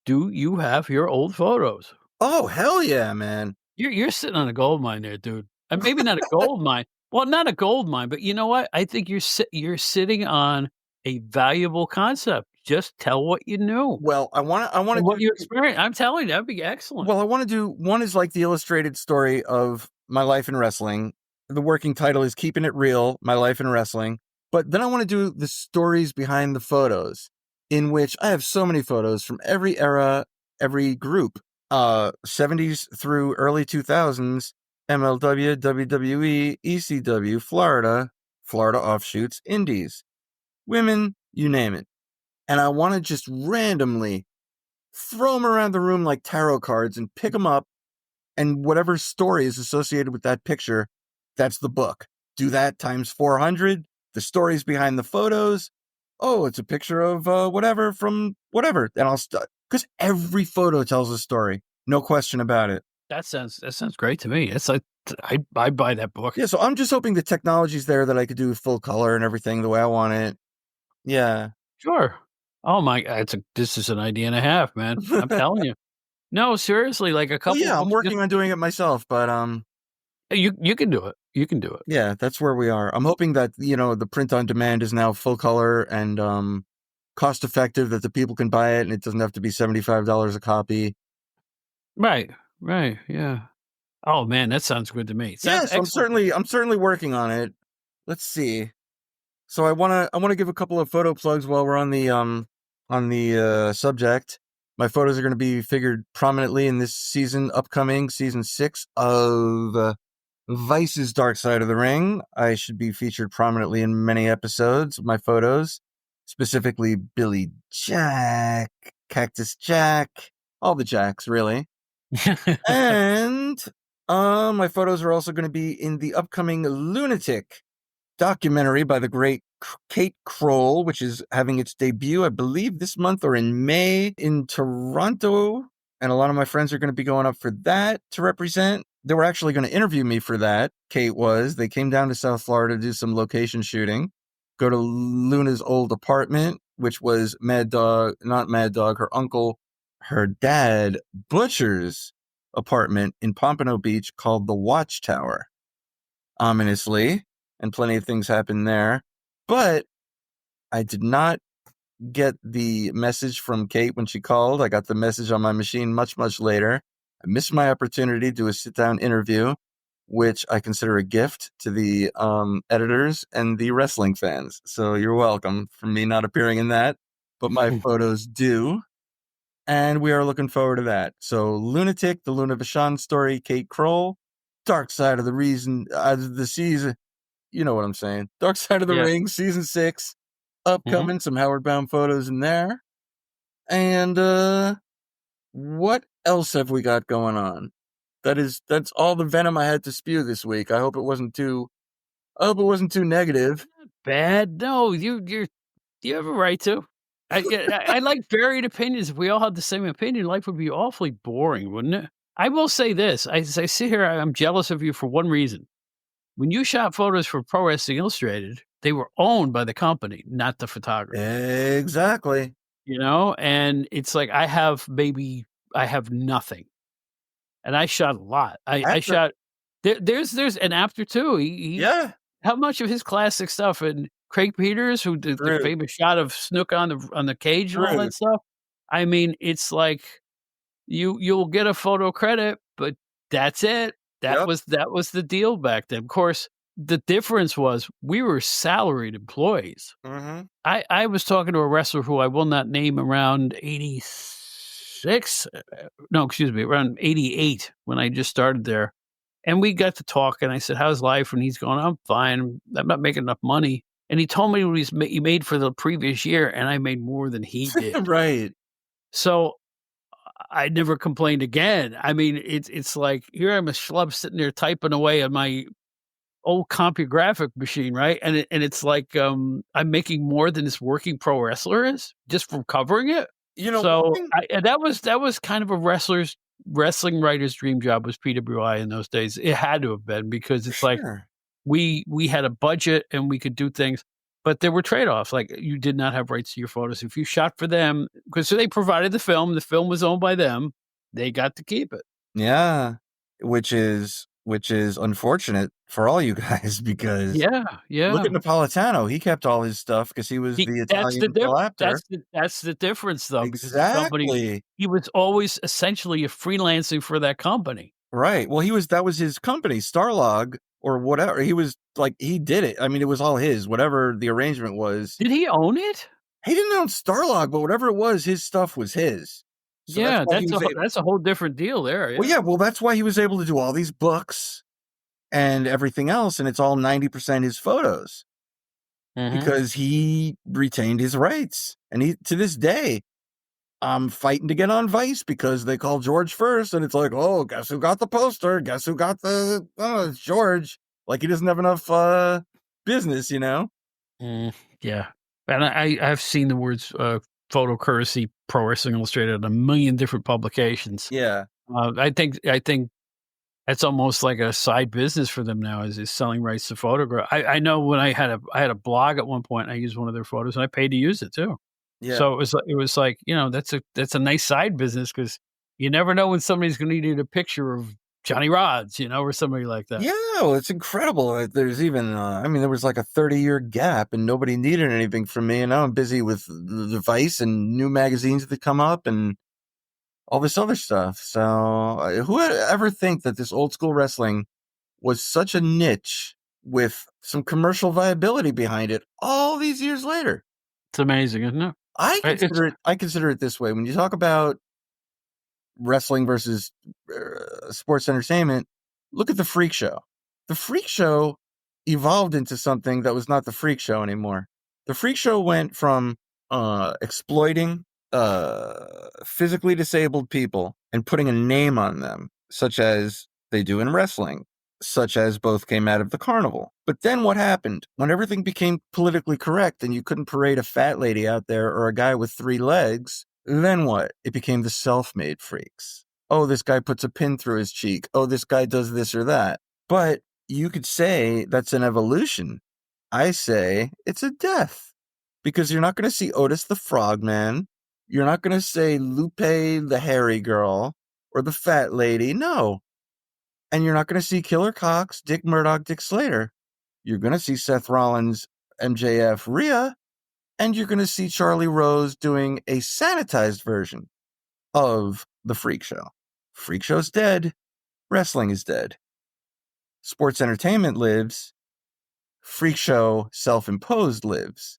Do you have your old photos? Oh, hell yeah, man. You're sitting on a gold mine there, dude. And maybe not a gold mine. Well, not a gold mine, but you know what? I think you're sitting on a valuable concept. Just tell what you knew. Well, I want to what you experienced. I'm telling you, that'd be excellent. Well, I want to do one is like the illustrated story of my life in wrestling. The working title is Keeping It Real, My Life in Wrestling. But then I want to do the stories behind the photos, in which I have so many photos from every era, every group, 70s through early 2000s, MLW, WWE, ECW, Florida offshoots, indies, women, you name it. And I want to just randomly throw them around the room like tarot cards and pick them up, and whatever story is associated with that picture, that's the book. Do that times 400, the stories behind the photos. Oh, it's a picture of whatever from whatever. And I'll because every photo tells a story. No question about it. That sounds great to me. It's like, I buy that book. Yeah, so I'm just hoping the technology's there that I could do full color and everything the way I want it. Yeah. Sure. Oh my, this is an idea and a half, man. I'm telling you. No, seriously, like a couple. Well, yeah, I'm working on doing it myself, but you can do it. You can do it. Yeah, that's where we are. I'm hoping that, the print on demand is now full color and cost effective, that the people can buy it and it doesn't have to be $75 a copy. Right. Yeah. Oh man, that sounds good to me. Yeah, so I'm certainly working on it. Let's see. So I wanna give a couple of photo plugs while we're on the subject. My photos are going to be figured prominently in this upcoming season 6 of Vice's Dark Side of the Ring. I should be featured prominently in many episodes of my photos, specifically Billy Jack, Cactus Jack, all the Jacks, really. And my photos are also going to be in the upcoming Lunatic documentary by the great Kate Kroll, which is having its debut, I believe, this month or in May in Toronto. And a lot of my friends are going to be going up for that to represent. They were actually going to interview me for that. Kate was. They came down to South Florida to do some location shooting, go to Luna's old apartment, which was not Mad Dog, her dad, Butcher's apartment in Pompano Beach called the Watchtower. Ominously. And plenty of things happened there. But I did not get the message from Kate when she called. I got the message on my machine much, much later. I missed my opportunity to do a sit-down interview, which I consider a gift to the editors and the wrestling fans. So you're welcome for me not appearing in that. But my photos do. And we are looking forward to that. So Lunatic, the Luna Vachon story, Kate Kroll, Dark Side of the Season. You know what I'm saying. Dark Side of the Ring, season 6, upcoming. Some Howard Baum photos in there. And what else have we got going on? That's all the venom I had to spew this week. I hope it wasn't too negative. Not bad. No, you have a right to. I like varied opinions. If we all had the same opinion, life would be awfully boring, wouldn't it? I will say this. As I sit here, I'm jealous of you for one reason. When you shot photos for Pro Wrestling Illustrated, they were owned by the company, not the photographer. Exactly. And it's like I have nothing. And I shot a lot. I shot there's an After too. Yeah. How much of his classic stuff and Craig Peters, who did the famous shot of Snook on the cage and all that stuff. I mean, it's like you'll get a photo credit, but that's it. That was the deal back then. Of course, the difference was we were salaried employees. Mm-hmm. I was talking to a wrestler who I will not name around 86. No, excuse me, around 88 when I just started there. And we got to talk, and I said, "How's life?" And he's going, "I'm fine. I'm not making enough money." And he told me what he made for the previous year, and I made more than he did. Right. So I never complained again. I mean, it's like here I'm a schlub sitting there typing away on my old CompuGraphic machine, right? And it's like I'm making more than this working pro wrestler is just from covering it. So and that was kind of a wrestling writer's dream job was PWI in those days. It had to have been because it's like we had a budget and we could do things, but there were trade-offs. Like you did not have rights to your photos. If you shot for them, because they provided the film was owned by them, they got to keep it. Yeah. Which is unfortunate for all you guys because look at Napolitano. He kept all his stuff because he was the Italian actor. That's the difference, though. Exactly. Because he was always essentially freelancing for that company. Right. Well, that was his company, Starlog or whatever. He was like, he did it. I mean, it was all his, whatever the arrangement was. Did he own it? He didn't own Starlog, but whatever it was, his stuff was his. So that's a whole different deal there. Yeah. Well, that's why he was able to do all these books and everything else, and it's all 90% his photos because he retained his rights. And he, to this day, I'm fighting to get on Vice because they call George first, and it's like, oh, guess who got the poster? Guess who got it's George. Like he doesn't have enough business, Yeah, and I've seen the words photo courtesy Pro Wrestling Illustrated in a million different publications. Yeah, I think that's almost like a side business for them now is selling rights to photograph. I know when I had a blog at one point, and I used one of their photos, and I paid to use it too. Yeah. So it was like that's a nice side business because you never know when somebody's going to need a picture of Johnny Rods, or somebody like that. Yeah, well, it's incredible. There's even, there was like a 30-year gap and nobody needed anything from me. And now I'm busy with the Vice and new magazines that come up and all this other stuff. So who would ever think that this old school wrestling was such a niche with some commercial viability behind it all these years later. It's amazing, isn't it? I consider it this way. When you talk about wrestling versus sports entertainment, look at the freak show. The freak show evolved into something that was not the freak show anymore. The freak show went from exploiting physically disabled people and putting a name on them, such as they do in wrestling, such as both came out of the carnival. But then what happened? When everything became politically correct and you couldn't parade a fat lady out there or a guy with 3 legs, then what? It became the self-made freaks. Oh, this guy puts a pin through his cheek. Oh, this guy does this or that. But you could say that's an evolution. I say it's a death, because you're not going to see Otis the Frogman. You're not going to say Lupe the hairy girl or the fat lady. No. And you're not going to see Killer Cox, Dick Murdoch, Dick Slater. You're going to see Seth Rollins, MJF, Rhea, and you're going to see Charlie Rose doing a sanitized version of the Freak Show. Freak Show's dead. Wrestling is dead. Sports entertainment lives. Freak Show, self-imposed, lives.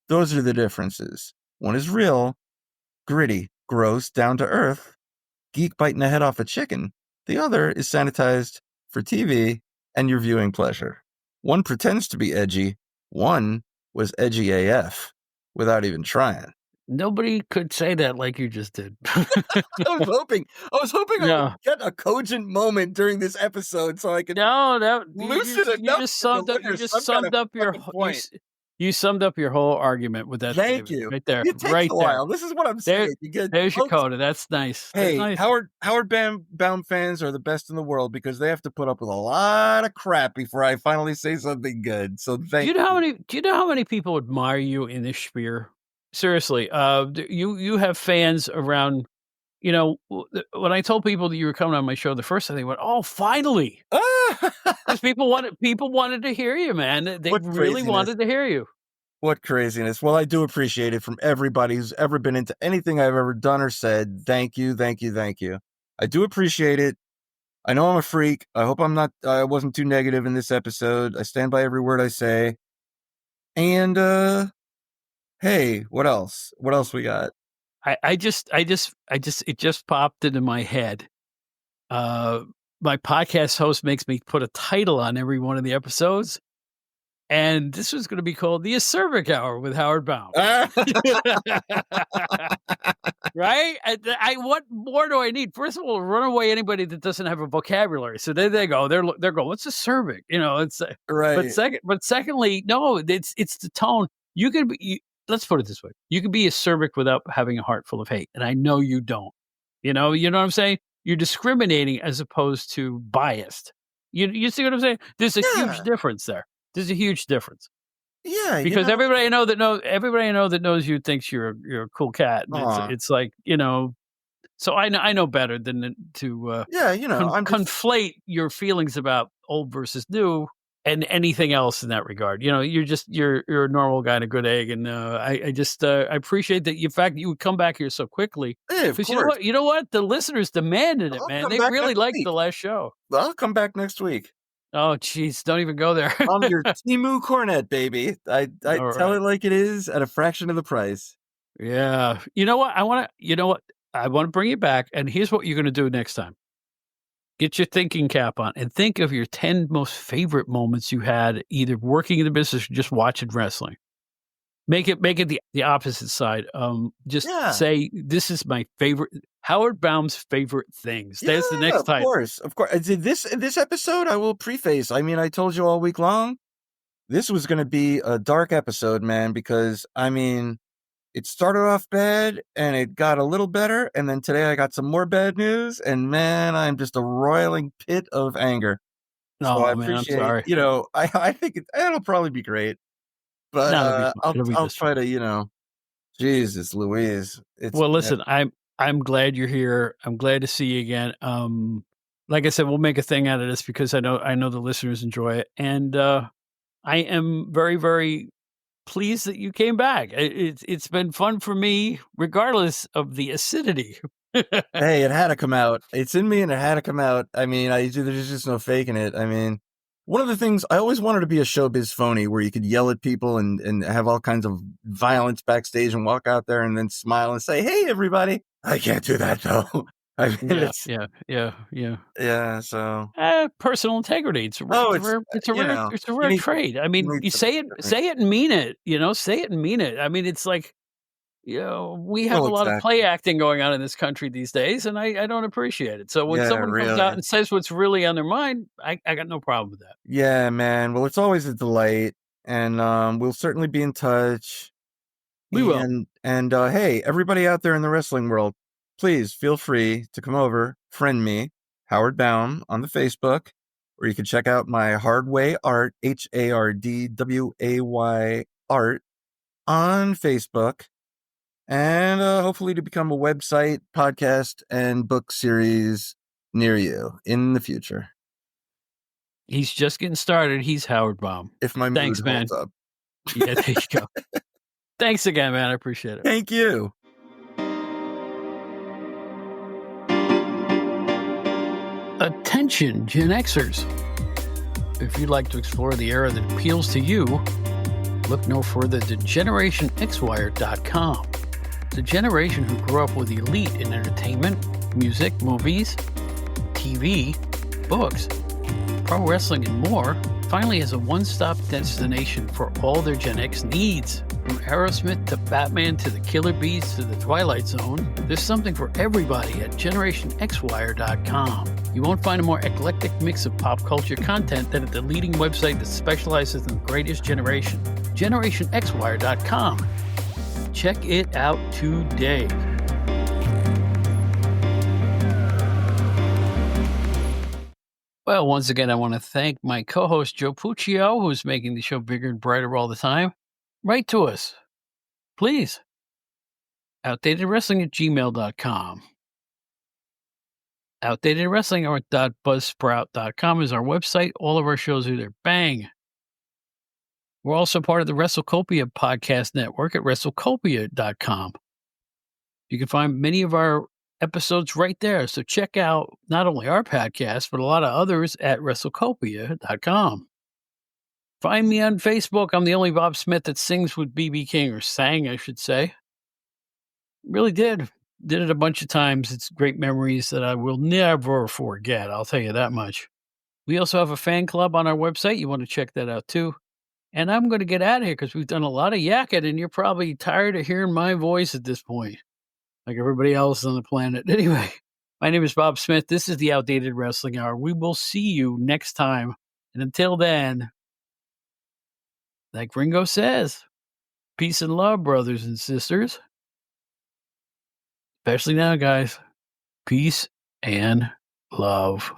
Those are the differences. One is real, gritty, gross, down to earth, geek biting the head off a chicken. The other is sanitized for TV and your viewing pleasure. One pretends to be edgy. One was edgy AF without even trying. Nobody could say that like you just did. I was hoping Yeah. I would get a cogent moment during this episode so I could lucid enough. You summed up your whole argument with that. Thank statement you. right there. It takes right a there. while. This is what I'm saying. There's your coda. That's nice. Hey, That's nice. Howard Baum fans are the best in the world because they have to put up with a lot of crap before I finally say something good. So thank you. Do you know how many people admire you in this sphere? Seriously, you have fans around. You know, when I told people that you were coming on my show, the first thing they went, "Oh, finally!" Because people wanted to hear you, man. They really wanted to hear you. What craziness! Well, I do appreciate it from everybody who's ever been into anything I've ever done or said. Thank you, thank you, thank you. I do appreciate it. I know I'm a freak. I hope I wasn't too negative in this episode. I stand by every word I say. And hey, what else? What else we got? It just popped into my head. My podcast host makes me put a title on every one of the episodes, and this was going to be called the Acerbic Hour with Howard Baum. Right? What more do I need? First of all, run away anybody that doesn't have a vocabulary. So there they go. They're going, what's Acerbic? You know, it's right. But secondly, no, it's the tone. You could be. Let's put it this way: you can be acerbic without having a heart full of hate, and I know you don't. You know what I'm saying? You're discriminating as opposed to biased. You see what I'm saying? There's a huge difference there. There's a huge difference. Yeah, because everybody I know that knows you thinks you're a cool cat. It's like, you know. So I know better than to conflate your feelings about old versus new and anything else in that regard. You know, you're a normal guy and a good egg, and I appreciate that. In fact, you would come back here so quickly. Hey, of course. You know what? The listeners demanded it, man. They really liked the last show. I'll come back next week. Oh, jeez, don't even go there. I'm your Timu Cornet, baby. I tell it like it is at a fraction of the price. Yeah. You know what? I want to bring you back, and here's what you're going to do next time. Get your thinking cap on and think of your 10 most favorite moments you had either working in the business or just watching wrestling. Make it the opposite side. Say, this is my favorite, Howard Baum's favorite things. That's the next time. Of course. This episode, I will preface. I mean, I told you all week long, this was going to be a dark episode, man, because, I mean, it started off bad and it got a little better. And then today I got some more bad news. And man, I'm just a roiling pit of anger. No, so I man, appreciate, I'm sorry. You know, I think it'll probably be great. But I'll try to, Jesus Louise. Well, listen, I'm glad you're here. I'm glad to see you again. Like I said, we'll make a thing out of this because I know the listeners enjoy it. And I am very, very pleased that you came back. It's been fun for me, regardless of the acidity. Hey, it had to come out. It's in me, and it had to come out. I mean, there's just no faking it. I mean, one of the things I always wanted to be a showbiz phony where you could yell at people and have all kinds of violence backstage and walk out there and then smile and say, "Hey, everybody." I can't do that though. I mean, Yeah. So Personal integrity. It's a you rare need trait. I mean, you say it and mean it. Say it and mean it. I mean, it's like, we have a lot of play acting going on in this country these days, and I don't appreciate it. So when someone comes out and says what's really on their mind, I got no problem with that. Yeah, man. Well, it's always a delight, and we'll certainly be in touch. We will. And hey, everybody out there in the wrestling world, please feel free to come over, friend me, Howard Baum, on the Facebook, or you can check out my Hardway Art, HARDWAY Art, on Facebook. And hopefully to become a website, podcast, and book series near you in the future. He's just getting started. He's Howard Baum. If my mood holds up. Yeah, there you go. Thanks again, man. I appreciate it. Thank you. Attention, Gen Xers. If you'd like to explore the era that appeals to you, look no further than GenerationXWire.com. The generation who grew up with elite in entertainment, music, movies, TV, books, pro wrestling, and more finally has a one-stop destination for all their Gen X needs. From Aerosmith to Batman to the Killer Bees to the Twilight Zone, there's something for everybody at GenerationXWire.com. You won't find a more eclectic mix of pop culture content than at the leading website that specializes in the greatest generation, GenerationXWire.com. Check it out today. Well, once again, I want to thank my co-host, Joe Puccio, who's making the show bigger and brighter all the time. Write to us, please. OutdatedWrestling@gmail.com. OutdatedWrestling.buzzsprout.com is our website. All of our shows are there. Bang. We're also part of the WrestleCopia podcast network at WrestleCopia.com. You can find many of our episodes right there. So check out not only our podcast, but a lot of others at WrestleCopia.com. Find me on Facebook. I'm the only Bob Smith that sings with BB King, or sang, I should say. Really did. Did it a bunch of times. It's great memories that I will never forget. I'll tell you that much. We also have a fan club on our website. You want to check that out too. And I'm going to get out of here because we've done a lot of yakking and you're probably tired of hearing my voice at this point, like everybody else on the planet. Anyway, my name is Bob Smith. This is the Outdated Wrestling Hour. We will see you next time. And until then, like Ringo says, peace and love, brothers and sisters. Especially now, guys. Peace and love.